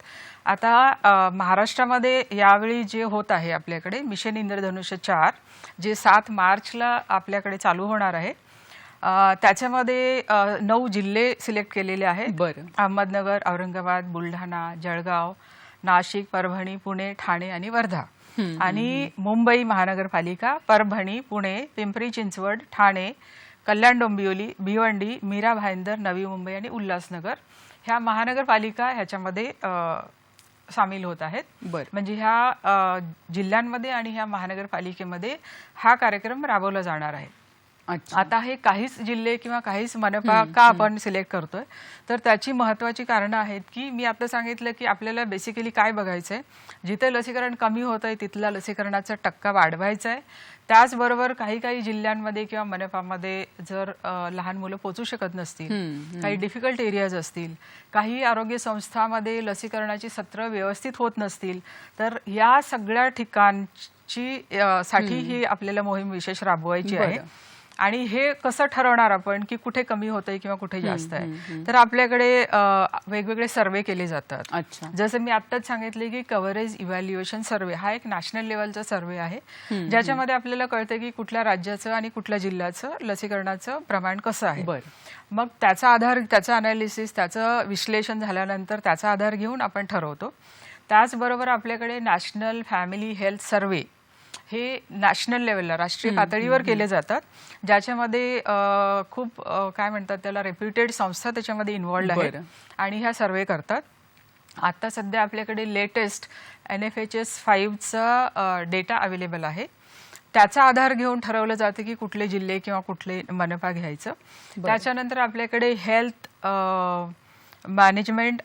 आता महाराष्ट्रामध्ये यावेळी जे होत आहे आपल्याकडे मिशन इंद्रधनुष्य 4 जे 7 मार्चला आपल्याकडे चालू होणार आहे, त्याच्यामध्ये 9 जिल्हे सिलेक्ट केलेले आहेत. अहमदनगर, औरंगाबाद, बुलढाणा, जळगाव, नाशिक, परभणी, पुणे, ठाणे आणि वर्धा. आणि मुंबई महानगरपालिका, परभणी, पुणे, पिंपरी चिंचवड, ठाणे, कल्याण डोंबिवली, भिवंडी, मीरा भाईंदर, नवी मुंबई आणि उल्हासनगर ह्या महानगरपालिका ह्याच्यामध्ये सामील होत आहेत. म्हणजे ह्या जिल्ह्यांमध्ये आणि ह्या महानगरपालिकेमध्ये हा कार्यक्रम राबवला जाणार आहे. आता हे काहीच जिल्हे किंवा काहीच मनपा का आपण सिलेक्ट करतोय तर त्याची महत्त्वाची कारणं आहेत की मी आता सांगितलं की आपल्याला बेसिकली काय बघायचंय, जिथे लसीकरण कमी होत आहे तिथला लसीकरणाचा टक्का वाढवायचा आहे. त्याचबरोबर काही काही जिल्ह्यांमध्ये किंवा मनपामध्ये जर लहान मुलं पोचू शकत नसतील, काही डिफिकल्ट एरियाज असतील, काही आरोग्य संस्थांमध्ये लसीकरणाची सत्र व्यवस्थित होत नसतील, तर या सगळ्या ठिकाणची साठी ही आपल्याला मोहीम विशेष राबवायची आहे. आणि हे कसं ठरवणार आपण की कुठे कमी होतंय किंवा कुठे जास्त आहे? तर आपल्याकडे वेगवेगळे सर्वे केले जातात. अच्छा. जसं मी आत्ताच सांगितले की कव्हरेज इव्हॅल्युएशन सर्वे हा एक नॅशनल लेवलचा सर्वे आहे, ज्याच्यामध्ये आपल्याला कळतं की कुठल्या राज्याचं आणि कुठल्या जिल्ह्याचं लसीकरणाचं प्रमाण कसं आहे. मग त्याचा आधार, त्याचं अनालिसिस, त्याचं विश्लेषण झाल्यानंतर त्याचा आधार घेऊन आपण ठरवतो. त्याचबरोबर आपल्याकडे नॅशनल फॅमिली हेल्थ सर्वे हे नॅशनल लेवलला, राष्ट्रीय पातळीवर केले जातात, ज्याच्यामध्ये खूप काय म्हणतात त्याला, रेप्युटेड संस्था त्याच्यामध्ये इन्व्हॉल्ड आहेत आणि ह्या सर्वे करतात. आता सध्या आपल्याकडे लेटेस्ट NFHS 5चा डेटा अवेलेबल आहे. त्याचा आधार घेऊन ठरवलं जातं की कुठले जिल्हे किंवा कुठले मनपा घ्यायचं. त्याच्यानंतर आपल्याकडे health management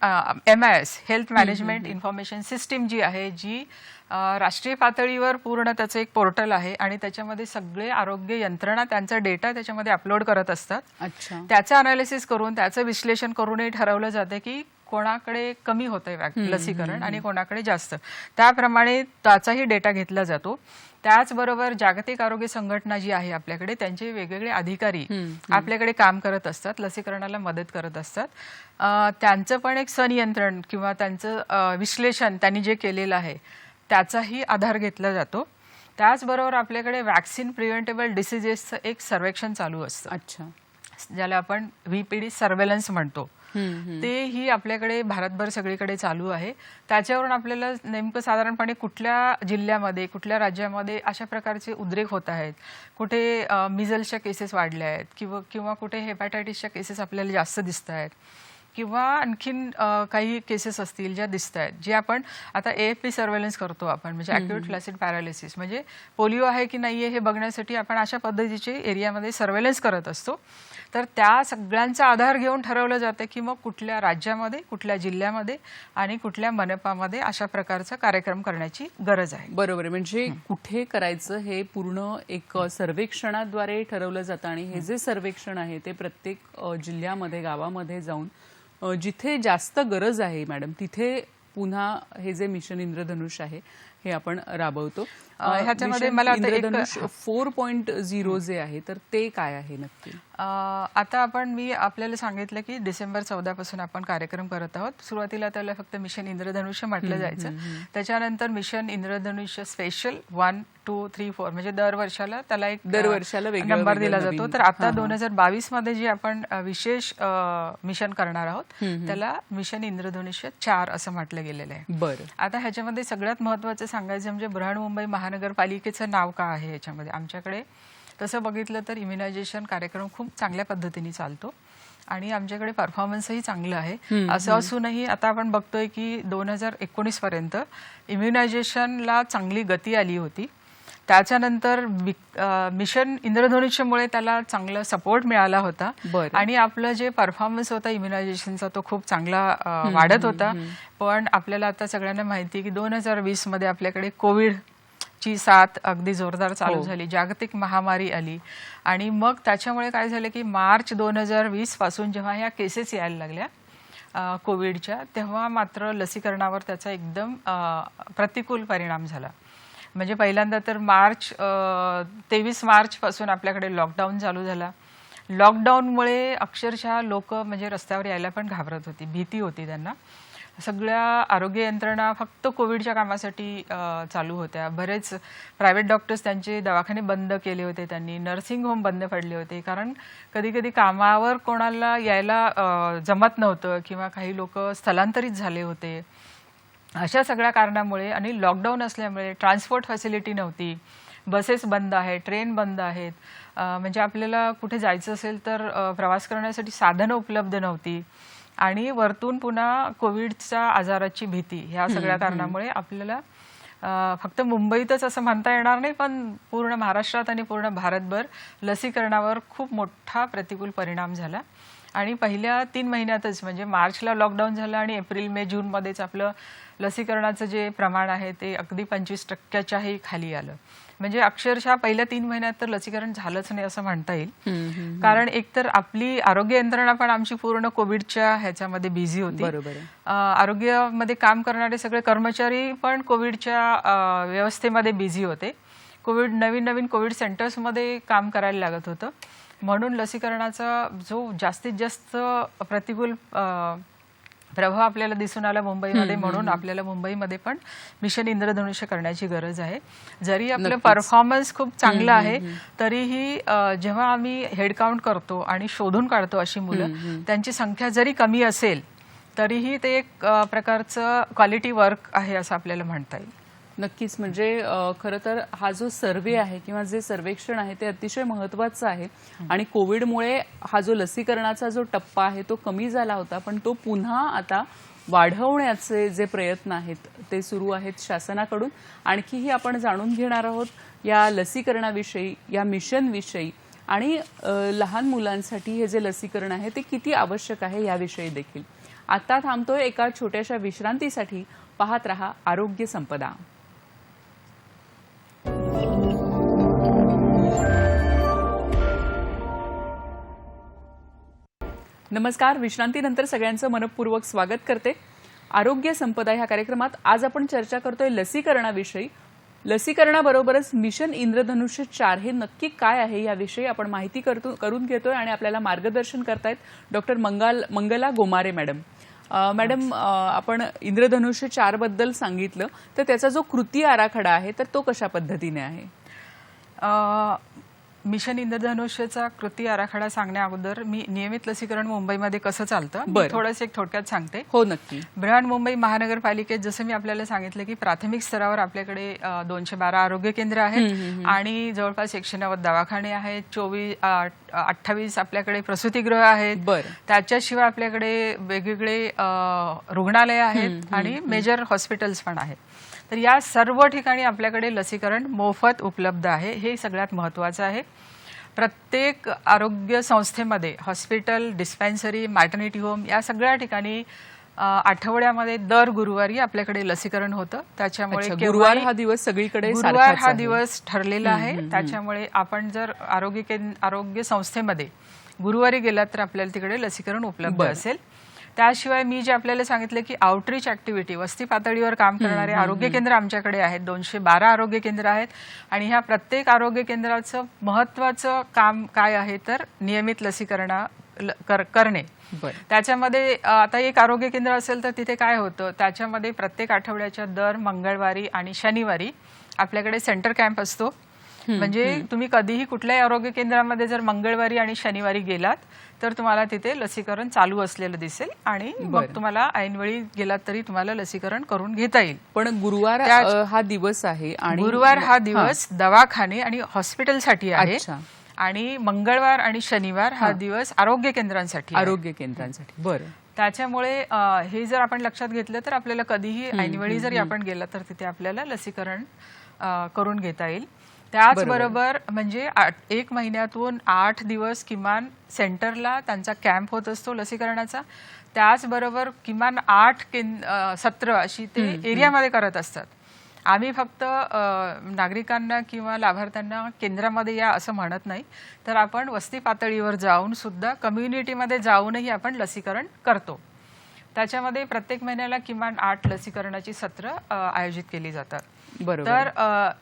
MIS health management information system जी आहे, जी राष्ट्रीय पातळीवर पूर्ण त्याचं एक पोर्टल आहे आणि त्याच्यामध्ये सगळे आरोग्य यंत्रणा त्यांचा डेटा त्याच्यामध्ये अपलोड करत असतात. अच्छा. त्याचं अनालिसिस करून, त्याचं विश्लेषण करूनही ठरवलं जातं की कोणाकडे कमी होतंय लसीकरण आणि कोणाकडे जास्त. त्याप्रमाणे त्याचाही डेटा घेतला जातो. त्याचबरोबर जागतिक आरोग्य संघटना जी आहे आपल्याकडे, त्यांचे वेगवेगळे अधिकारी आपल्याकडे काम करत असतात, लसीकरणाला मदत करत असतात. त्यांचं पण एक संनियंत्रण किंवा त्यांचं विश्लेषण त्यांनी जे केलेलं आहे त्याचाही आधार घेतला जातो. त्याचबरोबर आपल्याकडे वॅक्सिन प्रिव्हेंटेबल डिसिजेसचं एक सर्वेक्षण चालू असतं. अच्छा. ज्याला आपण VPD सर्वेलन्स म्हणतो. तेही आपल्याकडे भारतभर सगळीकडे चालू आहे. त्याच्यावरून आपल्याला नेमकं साधारणपणे कुठल्या जिल्ह्यामध्ये, कुठल्या राज्यामध्ये अशा प्रकारचे उद्रेक होत आहेत, कुठे मिझल्सच्या केसेस वाढल्या आहेत किंवा कुठे हेपॅटायटिसच्या केसेस आपल्याला जास्त दिसत आहेत, किंवा आणखीन काही केसेस असतील ज्या दिसत आहेत, जे आपण आता AFP सर्वेलन्स करतो आपण, म्हणजे ॲक्यूट फ्लॅसिड पॅरालिसिस, म्हणजे पोलिओ आहे की नाही आहे हे बघण्यासाठी आपण अशा पद्धतीचे एरियामध्ये सर्वेलन्स करत असतो. तर त्या सगळ्यांचा आधार घेऊन ठरवलं जातं की मग कुठल्या राज्यामध्ये, कुठल्या जिल्ह्यामध्ये आणि कुठल्या मनपामध्ये अशा प्रकारचा कार्यक्रम करण्याची गरज आहे. बरोबर आहे. म्हणजे कुठे करायचं हे पूर्ण एक सर्वेक्षणाद्वारे ठरवलं जातं आणि हे जे सर्वेक्षण आहे ते प्रत्येक जिल्ह्यामध्ये, गावामध्ये जाऊन जिथे जास्त गरज आहे मॅडम, तिथे पुन्हा हे जे मिशन इंद्रधनुष आहे हे आपण राबवतो. ह्याच्यामध्ये मला इंद्रधनुष 4.0 जे आहे तर ते काय आहे नक्की? आता मी आपल्याला सांगितलं की डिसेंबर 14 पासून आपण कार्यक्रम करत आहोत. सुरुवातीला त्याला फक्त मिशन इंद्रधनुष्य म्हटलं जायचं. त्याच्यानंतर मिशन इंद्रधनुष्य स्पेशल 1, 2, 3, 4 म्हणजे दरवर्षाला त्याला एक नंबर दिला जातो. तर आता 2022 मध्ये जे आपण विशेष मिशन करणार आहोत त्याला मिशन इंद्रधनुष्य 4 असं म्हटलं गेलेलं आहे. बरं. आता ह्याच्यामध्ये सगळ्यात महत्वाचं सांगायचं म्हणजे बृहन्मुंबई महानगरपालिकेचं नाव का आहे याच्यामध्ये. आमच्याकडे तसं बघितलं तर इम्युनायझेशन कार्यक्रम खूप चांगल्या पद्धतीने चालतो आणि आमच्याकडे परफॉर्मन्सही चांगलं आहे. असं असूनही आता आपण बघतोय की 2019 पर्यंत इम्युनायझेशनला चांगली गती आली होती. त्याच्यानंतर मिशन इंद्रधनुष्यमुळे त्याला चांगला सपोर्ट मिळाला होता आणि आपलं जे परफॉर्मन्स होता इम्युनायझेशनचा तो खूप चांगला वाढत होता. पण आपल्याला आता सगळ्यांना माहिती आहे की 2020 मध्ये आपल्याकडे कोविडची साथ अगदी जोरदार चालू झाली, जागतिक महामारी आली आणि मग त्याच्यामुळे काय झालं की मार्च 2020 पासून जेव्हा ह्या केसेस यायला लागल्या कोविडच्या, तेव्हा मात्र लसीकरणावर त्याचा एकदम प्रतिकूल परिणाम झाला. म्हणजे पहिल्यांदा तर 23 मार्च पासून आपल्याकडे लॉकडाऊन चालू झाला. लॉकडाऊनमुळे अक्षरशः लोक म्हणजे रस्त्यावर यायला पण घाबरत होती, भीती होती त्यांना. सगळ्या आरोग्य यंत्रणा फक्त कोविडच्या कामासाठी चालू होत्या. बरेच प्रायव्हेट डॉक्टर्स त्यांचे दवाखाने बंद केले होते, त्यांनी नर्सिंग होम बंद पडले होते, कारण कधी कधी कामावर कोणाला यायला जमत नव्हतं किंवा काही लोक स्थलांतरित झाले होते. अशा सगळ्या कारणामुळे आणि लॉकडाऊन असल्यामुळे ट्रान्सपोर्ट फॅसिलिटी नव्हती, बसेस बंद आहेत, ट्रेन बंद आहेत, म्हणजे आपल्याला कुठे जायचं असेल तर प्रवास करण्यासाठी साधनं उपलब्ध नव्हती आणि वरतून पुन्हा कोविडच्या आजाराची भीती, ह्या सगळ्या कारणामुळे आपल्याला फक्त मुंबईतच असं म्हणता येणार नाही पण पूर्ण महाराष्ट्रात आणि पूर्ण भारतभर लसीकरणावर खूप मोठा प्रतिकूल परिणाम झाला. आणि पहिल्या 3 महिन्यातच म्हणजे मार्चला लॉकडाऊन झालं आणि एप्रिल मे जून मध्येच आपलं लसीकरणाचं जे प्रमाण आहे ते अगदी 25%च्याही खाली आलं. म्हणजे अक्षरशः पहिल्या 3 महिन्यात तर लसीकरण झालंच नाही असं म्हणता येईल. कारण एकतर आपली आरोग्य यंत्रणा पण आमची पूर्ण कोविडच्या ह्याच्यामध्ये बिझी होती. आरोग्यामध्ये काम करणारे सगळे कर्मचारी पण कोविडच्या व्यवस्थेमध्ये बिझी होते. नवीन कोविड सेंटर्समध्ये काम करायला लागत होतं. म्हणून लसीकरणाचा जो जास्तीत जास्त प्रतिकूल प्रभाव आपल्याला दिसून आला मुंबईमध्ये, म्हणून आपल्याला मुंबईमध्ये पण मिशन इंद्रधनुष्य करण्याची गरज आहे. जरी आपलं परफॉर्मन्स खूप चांगलं आहे तरीही जेव्हा आम्ही हेड काउंट करतो आणि शोधून काढतो अशी मुलं, त्यांची संख्या जरी कमी असेल तरीही ते एक प्रकारचं क्वालिटी वर्क आहे असं आपल्याला म्हणता येईल. नक्कीच. म्हणजे खरं तर हा जो सर्वे आहे किंवा जे सर्वेक्षण आहे ते अतिशय महत्त्वाचं आहे. आणि कोविडमुळे हा जो लसीकरणाचा जो टप्पा आहे तो कमी झाला होता, पण तो पुन्हा आता वाढवण्याचे जे प्रयत्न आहेत ते सुरू आहेत शासनाकडून. आणखीही आपण जाणून घेणार आहोत या लसीकरणाविषयी, या मिशनविषयी, आणि लहान मुलांसाठी हे जे लसीकरण आहे ते किती आवश्यक आहे याविषयी देखील. आता थांबतोय एका छोट्याशा विश्रांतीसाठी. पाहत रहा आरोग्य संपदा. नमस्कार. विश्रांतीनंतर सगळ्यांचं मनपूर्वक स्वागत करते. आरोग्य संपदा ह्या कार्यक्रमात आज आपण चर्चा करतोय लसीकरणाविषयी. लसीकरणाबरोबरच मिशन इंद्रधनुष्य 4 हे नक्की काय आहे याविषयी आपण माहिती करून घेतोय आणि आपल्याला मार्गदर्शन करतायत doctor Mangala Gomare madam. Madam, आपण इंद्रधनुष्य 4 बद्दल सांगितलं, तर त्याचा जो कृती आराखडा आहे तर तो कशा पद्धतीने आहे? मिशन इंद्रधनुष्यचा कृती आराखडा सांगण्या अगोदर मी नियमित लसीकरण मुंबईमध्ये कसं चालतं थोडंसं एक थोडक्यात सांगते. हो, नक्की. बृहन्मुंबई महानगरपालिकेत जसं मी आपल्याला सांगितलं की प्राथमिक स्तरावर आपल्याकडे 212 आरोग्य केंद्र आहेत आणि जवळपास 190 दवाखाने आहेत, 28 आपल्याकडे प्रसूतिगृह आहेत. त्याच्याशिवाय आपल्याकडे वेगवेगळे रुग्णालय आहेत आणि मेजर हॉस्पिटल्स पण आहेत. तर या सर्व ठिकाणी आपल्याकडे लसीकरण मोफत उपलब्ध आहे. हे सगळ्यात महत्त्वाचं आहे. प्रत्येक आरोग्य संस्थेमध्ये हॉस्पिटल, डिस्पेन्सरी, मॅटर्निटी होम या सगळ्या ठिकाणी आठवड्यामध्ये दर गुरुवारी आपल्याकडे लसीकरण होतं. त्याच्यामुळे गुरुवार हा दिवस सगळीकडे गुरुवार हा दिवस ठरलेला आहे. त्याच्यामुळे आपण जर आरोग्य संस्थेमध्ये गुरुवारी गेलात तर आपल्याला तिकडे लसीकरण उपलब्ध असेल. त्याशिवाय मी जे आपल्याला सांगितलं की आउटरीच ऍक्टिव्हिटी, वस्ती पातळीवर काम करणारे आरोग्य केंद्र आमच्याकडे आहेत. 212 आरोग्य केंद्र आहेत आणि ह्या प्रत्येक आरोग्य केंद्राचं महत्त्वाचं काम काय आहे तर नियमित लसीकरण करणे. त्याच्यामध्ये आता एक आरोग्य केंद्र असेल तर तिथे काय होतं, त्याच्यामध्ये प्रत्येक आठवड्याच्या दर मंगळवारी आणि शनिवारी आपल्याकडे सेंटर कॅम्प असतो. म्हणजे तुम्ही कधीही कुठल्याही आरोग्य केंद्रामध्ये जर मंगळवारी आणि शनिवारी गेलात तर तुम्हाला तिथे लसीकरण चालू असलेलं दिसेल आणि मग तुम्हाला ऐनवेळी गेलात तरी तुम्हाला लसीकरण करून घेता येईल. पण गुरुवार हा दिवस आहे आणि गुरुवार हा दिवस दवाखाने आणि हॉस्पिटलसाठी आहे आणि मंगळवार आणि शनिवार हा दिवस आरोग्य केंद्रांसाठी. बरं. त्याच्यामुळे हे जर आपण लक्षात घेतलं तर आपल्याला कधीही ऐनवेळी जरी आपण गेला तर तिथे आपल्याला लसीकरण करून घेता येईल. त्याचबरोबर म्हणजे 1 महिन्यातून 8 दिवस किमान सेंटरला त्यांचा कॅम्प होत असतो लसीकरणाचा. त्याचबरोबर किमान 8 सत्र अशी ते एरियामध्ये करत असतात. आम्ही फक्त नागरिकांना किंवा लाभार्थ्यांना केंद्रामध्ये या असं म्हणत नाही, तर आपण वस्ती पातळीवर जाऊन सुद्धा कम्युनिटीमध्ये जाऊनही आपण लसीकरण करतो. त्याच्यामध्ये प्रत्येक महिन्याला किमान 8 लसीकरणाची सत्र आयोजित केली जातात. तर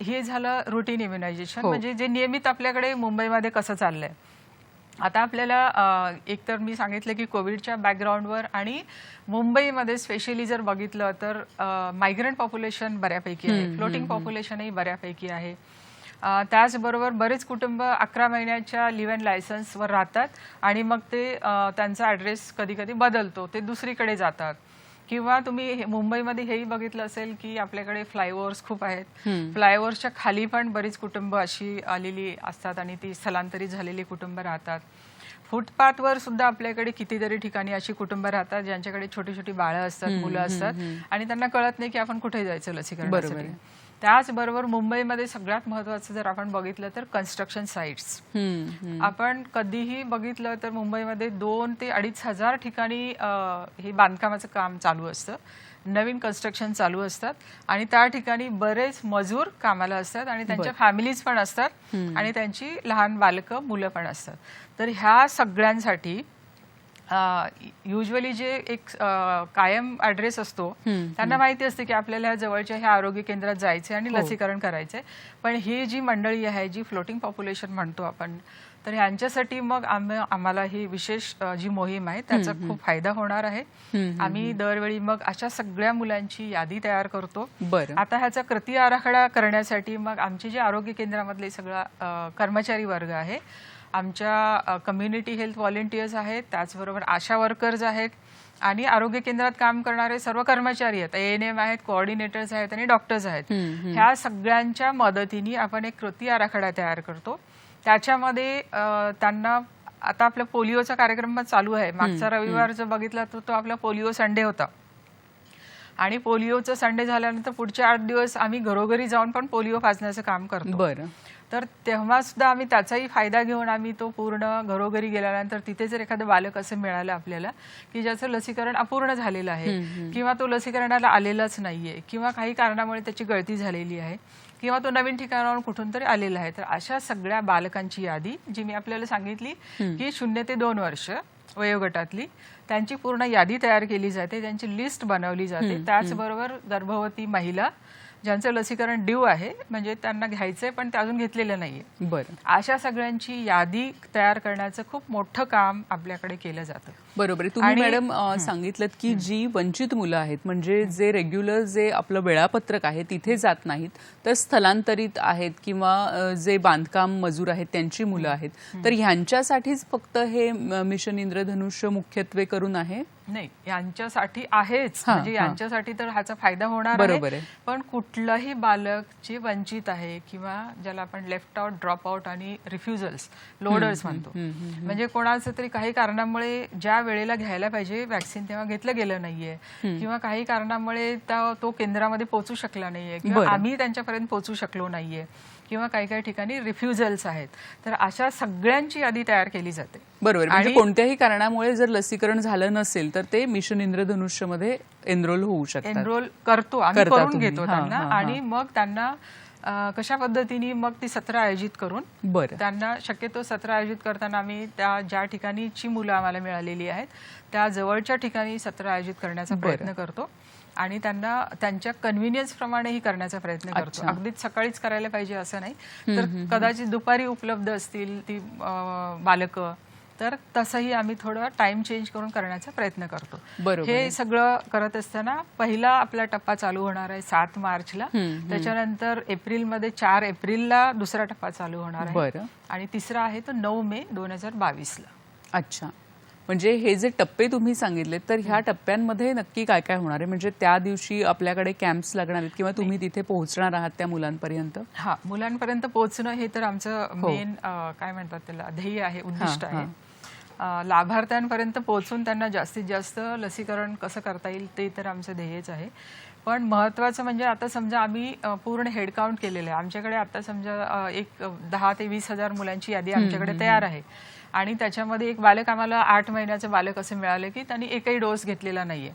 हे झालं रुटीन इम्युनायझेशन, म्हणजे जे नियमित आपल्याकडे मुंबईमध्ये कसं चाललंय. आता आपल्याला एकतर मी सांगितलं की कोविडच्या बॅकग्राऊंडवर आणि मुंबईमध्ये स्पेशली जर बघितलं तर मायग्रंट पॉप्युलेशन बऱ्यापैकी आहे, फ्लोटिंग पॉप्युलेशनही बऱ्यापैकी आहे. त्याचबरोबर बरेच कुटुंब 11 महिन्याच्या लिव्ह अँड लायसन्सवर राहतात आणि मग ते त्यांचा ॲड्रेस कधी कधी बदलतो, ते दुसरीकडे जातात. किंवा तुम्ही मुंबईमध्ये हेही बघितलं असेल की आपल्याकडे फ्लायओव्हर्स खूप आहेत. फ्लायओव्हर्सच्या खाली पण बरीच कुटुंब अशी आलेली असतात आणि ती स्थलांतरित झालेली कुटुंब राहतात. फुटपाथवर सुद्धा आपल्याकडे कितीतरी ठिकाणी अशी कुटुंब राहतात ज्यांच्याकडे छोटी छोटी बाळं असतात, मुलं असतात आणि त्यांना कळत नाही की आपण कुठे जायचं लसीकरणासाठी. त्याचबरोबर मुंबईमध्ये सगळ्यात महत्त्वाचं जर आपण बघितलं तर कन्स्ट्रक्शन साइट्स. आपण कधीही बघितलं तर मुंबईमध्ये 2,000 ते 2,500 ठिकाणी हे बांधकामाचं काम चालू असतं, नवीन कन्स्ट्रक्शन चालू असतात आणि त्या ठिकाणी बरेच मजूर कामाला असतात आणि त्यांच्या फॅमिलीज पण असतात आणि त्यांची लहान बालकं, मुलं पण असतात. तर ह्या सगळ्यांसाठी युजली जे एक कायम ॲड्रेस असतो त्यांना माहिती असते की आपल्याला जवळच्या ह्या आरोग्य केंद्रात जायचे आणि लसीकरण करायचंय. पण ही जी मंडळी आहे, जी फ्लोटिंग पॉप्युलेशन म्हणतो आपण, तर ह्यांच्यासाठी मग आम्हाला ही विशेष जी मोहीम आहे त्याचा खूप फायदा होणार आहे. आम्ही दरवेळी मग अशा सगळ्या मुलांची यादी तयार करतो. आता ह्याचा कृती आराखडा करण्यासाठी मग आमचे जे आरोग्य केंद्रामधले सगळा कर्मचारी वर्ग आहे, आमच्या कम्युनिटी हेल्थ व्हॉलेंटियर्स आहेत, त्याचबरोबर आशा वर्कर्स आहेत आणि आरोग्य केंद्रात काम करणारे सर्व कर्मचारी आहेत, ANM आहेत, कोऑर्डिनेटर्स आहेत आणि डॉक्टर्स आहेत. ह्या सगळ्यांच्या मदतीने आपण एक कृती आराखडा तयार करतो. त्याच्यामध्ये त्यांना आता आपला पोलिओचा कार्यक्रम चालू आहे. मागचा रविवार जर बघितला तर तो आपला पोलिओ संडे होता आणि पोलिओचा संडे झाल्यानंतर पुढचे 8 दिवस आम्ही घरोघरी जाऊन पण पोलिओ पाजण्याचं काम करतो. तर तेव्हा सुद्धा आम्ही त्याचाही फायदा घेऊन आम्ही तो पूर्ण घरोघरी गेल्यानंतर तिथे जर एखादं बालक असं मिळालं आपल्याला की ज्याचं लसीकरण अपूर्ण झालेलं आहे किंवा तो लसीकरणाला आलेलाच नाहीये किंवा काही कारणामुळे त्याची गळती झालेली आहे किंवा तो नवीन ठिकाणावरून कुठून तरी आलेला आहे, तर अशा सगळ्या बालकांची यादी जी मी आपल्याला सांगितली की 0 ते 2 वर्ष वयोगटातली, त्यांची पूर्ण यादी तयार केली जाते, त्यांची लिस्ट बनवली जाते. त्याचबरोबर गर्भवती महिला ज्यांचं लसीकरण ड्यू आहे, म्हणजे त्यांना घ्यायचंय पण ते अजून घेतलेलं नाहीये, अशा सगळ्यांची यादी तयार करण्याचं खूप मोठं काम आपल्याकडे केलं जातं. बरोबर. तुम्ही मॅडम सांगितलं की जी वंचित मुलं आहेत, म्हणजे जे रेग्युलर जे आपलं वेळापत्रक आहे तिथे जात नाहीत, तर स्थलांतरित आहेत किंवा जे बांधकाम मजूर आहेत त्यांची मुलं आहेत, तर ह्यांच्यासाठीच फक्त हे मिशन इंद्रधनुष्य मुख्यत्वे करून आहे? नाही, यांच्यासाठी आहेच, म्हणजे यांच्यासाठी तर ह्याचा फायदा होणार आहे. पण कुठलंही बालक जे वंचित आहे किंवा ज्याला आपण लेफ्ट आउट, ड्रॉप आउट आणि रिफ्युजल्स, लोडर्स म्हणतो, म्हणजे कोणाचं तरी काही कारणामुळे ज्या वेळेला घ्यायला पाहिजे वॅक्सिन तेव्हा घेतलं गेलं नाहीये किंवा काही कारणामुळे तो केंद्रामध्ये पोहोचू शकला नाहीये किंवा आम्ही त्यांच्यापर्यंत पोहोचू शकलो नाहीये किंवा काही काही ठिकाणी रिफ्युजल्स आहेत, तर अशा सगळ्यांची यादी तयार केली जाते. बरोबर. म्हणजे कोणत्याही कारणामुळे जर लसीकरण झालं नसेल तर ते मिशन इंद्रधनुष्य मध्ये एनरोल होऊ शकतात. एनरोल करतो आम्ही, करून घेतो त्यांना आणि मग त्यांना कशा पद्धतीने मग ती सत्र आयोजित करून त्यांना शक्यतो सत्र आयोजित करताना आम्ही त्या ज्या ठिकाणीची मुलं आम्हाला मिळालेली आहेत त्या जवळच्या ठिकाणी सत्र आयोजित करण्याचा प्रयत्न करतो आणि त्यांना त्यांच्या कन्व्हिनियन्स प्रमाणेही करण्याचा प्रयत्न करतो. अगदीच सकाळीच करायला पाहिजे असं नाही, तर कदाचित दुपारी उपलब्ध असतील ती बालकं, तर तसंही आम्ही थोडं टाइम चेंज करून करण्याचा प्रयत्न करतो. हे सगळं करत असताना पहिला आपला टप्पा चालू होणार आहे 7 मार्चला, त्याच्यानंतर एप्रिलमध्ये 4 एप्रिलला दुसरा टप्पा चालू होणार आहे आणि तिसरा आहे तो 9 मे 2022ला. अच्छा, म्हणजे हे जे टप्पे तुम्ही सांगितले तर ह्या टप्प्यांमध्ये नक्की काय काय होणार आहे? म्हणजे त्या दिवशी आपल्याकडे कॅम्प्स लागणार आहेत किंवा तुम्ही तिथे पोहोचणार आहात त्या मुलांपर्यंत? हा, मुलांपर्यंत पोहोचणं हे तर आमचं मेन काय म्हणतात त्याला ध्येय आहे, उद्दिष्ट आहे. लाभार्थ्यांपर्यंत पोहोचून त्यांना जास्तीत जास्त लसीकरण कसं करता येईल ते तर आमचं ध्येयच आहे. पण महत्त्वाचं म्हणजे आता समजा आम्ही पूर्ण हेड काउंट केलेलं आहे. आमच्याकडे आता समजा एक 10 ते 20 हजार मुलांची यादी आमच्याकडे तयार आहे आणि त्याच्यामध्ये एक बालक आम्हाला 8 महिन्याचं बालक असं मिळालं की त्यांनी एकही डोस घेतलेला नाहीये,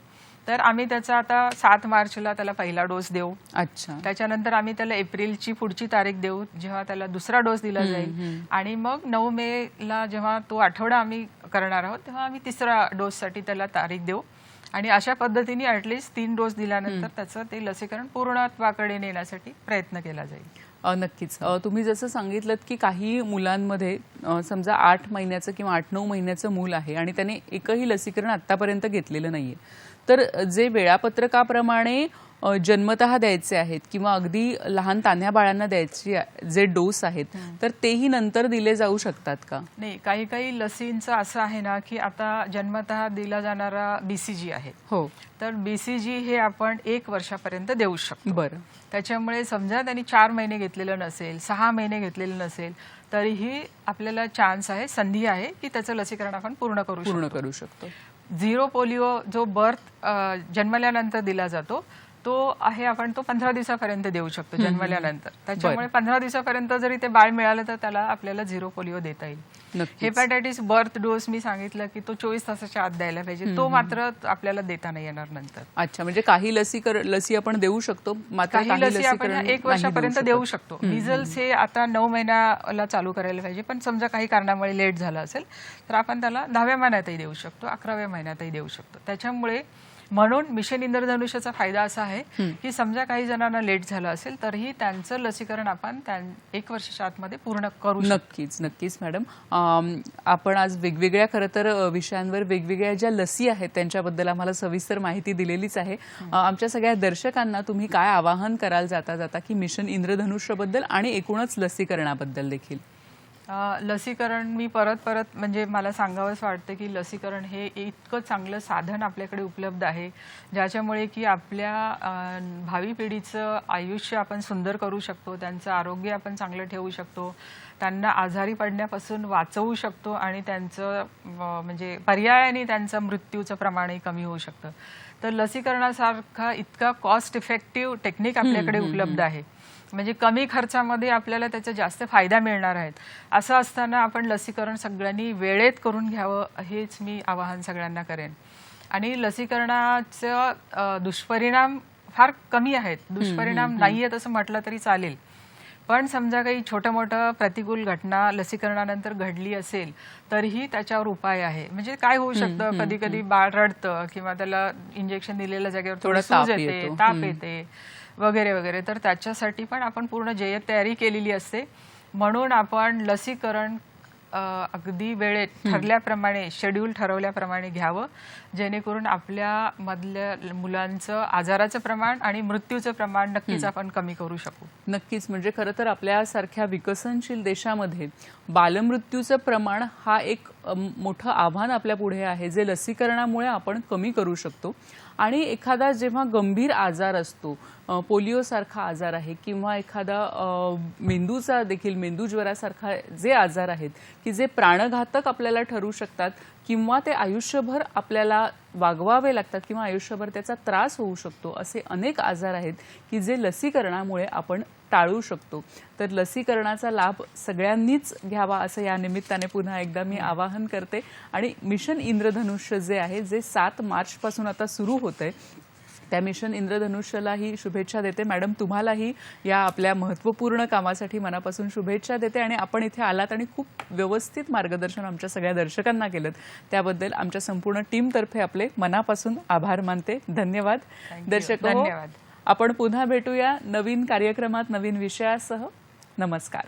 तर आम्ही त्याचा आता 7 मार्चला त्याला पहिला डोस देऊ. अच्छा, त्याच्यानंतर आम्ही त्याला एप्रिलची पुढची तारीख देऊ जेव्हा त्याला दुसरा डोस दिला जाईल आणि मग 9 मेला जेव्हा तो आठवडा आम्ही करणार आहोत तेव्हा आम्ही तिसरा डोससाठी त्याला तारीख देऊ आणि अशा पद्धतीने ॲटलिस्ट 3 डोस दिल्यानंतर त्याचं ते लसीकरण पूर्णत्वाकडे नेण्यासाठी प्रयत्न केला जाईल. नक्कीच. तुम्ही जसं सांगितलं की काही मुलांमध्ये समजा 8 महिन्याचं किंवा 8-9 महिन्याचं मूल आहे आणि त्याने एकही लसीकरण आतापर्यंत घेतलेलं नाहीये, तर जे वेळापत्रकाप्रमाणे जन्मतः द्यायचे आहेत किंवा अगदी लहान तान्ह्या बाळांना द्यायचे जे डोस आहेत तर तेही नंतर दिले जाऊ शकतात का? नाही, काही काही लसींचं असं आहे ना की आता जन्मतः दिला जाणारा BCG आहे, हो, तर BCG हे आपण 1 वर्षापर्यंत देऊ शकतो. बरं. त्याच्यामुळे समजा त्यांनी 4 महिने घेतलेलं नसेल, 6 महिने घेतलेलं नसेल, तरीही आपल्याला चान्स आहे, संधी आहे की त्याचं लसीकरण आपण पूर्ण करू शकतो. 0 पोलिओ जो बर्थ जन्मल्यानंतर दिला जातो तो आहे आपण तो 15 दिवसापर्यंत देऊ शकतो जन्मल्यानंतर. त्याच्यामुळे 15 दिवसापर्यंत जरी ते बाळ मिळालं तर त्याला आपल्याला 0 पोलिओ देता येईल. हेपॅटायटिस बर्थ डोस मी सांगितलं की तो 24 तासाच्या आत द्यायला पाहिजे, तो मात्र आपल्याला देता नाही येणार नंतर. अच्छा, म्हणजे काही लसी आपण देऊ शकतो, मात्र काही लसी आपण 1 वर्षापर्यंत देऊ शकतो. मिझल्स हे आता 9 महिन्याला चालू करायला पाहिजे, पण समजा काही कारणामुळे लेट झालं असेल तर आपण त्याला 10व्या महिन्यातही देऊ शकतो, 11व्या महिन्यातही देऊ शकतो. त्याच्यामुळे म्हणून मिशन इंद्रधनुष्याचा फायदा असा आहे की समजा काही जणांना लेट झालं असेल तरीही त्यांचं लसीकरण आपण 1 वर्षाच्या आतमध्ये पूर्ण करू शकतो. नक्कीच मॅडम. आपण आज वेगवेगळ्या खरं तर विषयांवर वेगवेगळ्या ज्या लसी आहेत त्यांच्याबद्दल आम्हाला सविस्तर माहिती दिलेलीच आहे. आमच्या सगळ्या दर्शकांना तुम्ही काय आवाहन कराल जाता जाता की मिशन इंद्रधनुष्यबद्दल आणि एकूणच लसीकरणाबद्दल देखील? लसीकरण मी परत म्हणजे मला सांगावंच वाटतं की लसीकरण हे इतकं चांगलं साधन आपल्याकडे उपलब्ध आहे ज्याच्यामुळे की आपल्या भावी पिढीचं आयुष्य आपण सुंदर करू शकतो, त्यांचं आरोग्य आपण चांगलं ठेवू शकतो, त्यांना आजारी पडण्यापासून वाचवू शकतो आणि त्यांचं म्हणजे पर्यायाने त्यांचं मृत्यूचं प्रमाणही कमी होऊ शकतं. तर लसीकरणासारखा इतका कॉस्ट इफेक्टिव्ह टेक्निक आपल्याकडे उपलब्ध आहे, म्हणजे कमी खर्चामध्ये आपल्याला त्याचा जास्त फायदा मिळणार आहेत. असं असताना आपण लसीकरण सगळ्यांनी वेळेत करून घ्यावं हेच मी आवाहन सगळ्यांना करेन. आणि लसीकरणाचं दुष्परिणाम फार कमी आहेत, दुष्परिणाम नाही आहेत असं म्हटलं तरी चालेल. पण समजा काही छोटं मोठं प्रतिकूल घटना लसीकरणानंतर घडली असेल तरीही त्याच्यावर उपाय आहे. म्हणजे काय होऊ शकतं, कधी कधी बाळ रडतं किंवा त्याला इंजेक्शन दिलेल्या जागेवर थोडं सूज येते, ताप येते वगैरे वगैरे, तर त्याच्यासाठी पण आपण पूर्ण जय्यत तयारी केलेली असते. म्हणून आपण लसीकरण अगदी वेळेत ठरल्याप्रमाणे, शेड्यूल ठरवल्याप्रमाणे घ्यावं, जेणेकरून आपल्या मधल्या मुलांचं आजाराचं प्रमाण आणि मृत्यूचं प्रमाण नक्कीच आपण कमी करू शकू. नक्कीच. म्हणजे खरं तर आपल्यासारख्या विकसनशील देशामध्ये बालमृत्यूचं प्रमाण हा एक मोठं आव्हान आपल्या पुढे आहे, जे लसीकरणामुळे आपण कमी करू शकतो. आणि एखादा जेव्हा गंभीर आजार असतो, पोलिओसारखा आजार आहे किंवा एखादा मेंदूचा देखील, मेंदूज्वरासारखा जे आजार आहेत की जे प्राणघातक आपल्याला ठरू शकतात किंवा ते आयुष्यभर आपल्याला वागवावे लागतात किंवा आयुष्यभर त्याचा त्रास होऊ शकतो, असे अनेक आजार आहेत की जे लसीकरणामुळे आपण टाळू शकतो. तर लसीकरणाचा लाभ सगळ्यांनीच घ्यावा असं या निमित्ताने पुन्हा एकदा मी आवाहन करते. आणि मिशन इंद्रधनुष्य जे आहे, जे 7 मार्चपासून आता सुरू होतंय, त्या मिशन इंद्रधनुष्यलाही शुभेच्छा देते. मॅडम, तुम्हालाही या आपल्या महत्त्वपूर्ण कामासाठी मनापासून शुभेच्छा देते. आणि आपण इथे आलात आणि खूप व्यवस्थित मार्गदर्शन आमच्या सगळ्या दर्शकांना केलं, त्याबद्दल आमच्या संपूर्ण टीमतर्फे आपले मनापासून आभार मानते. धन्यवाद. दर्शक, धन्यवाद. आपण पुन्हा भेटूया नवीन कार्यक्रमात, नवीन विषयासह. नमस्कार.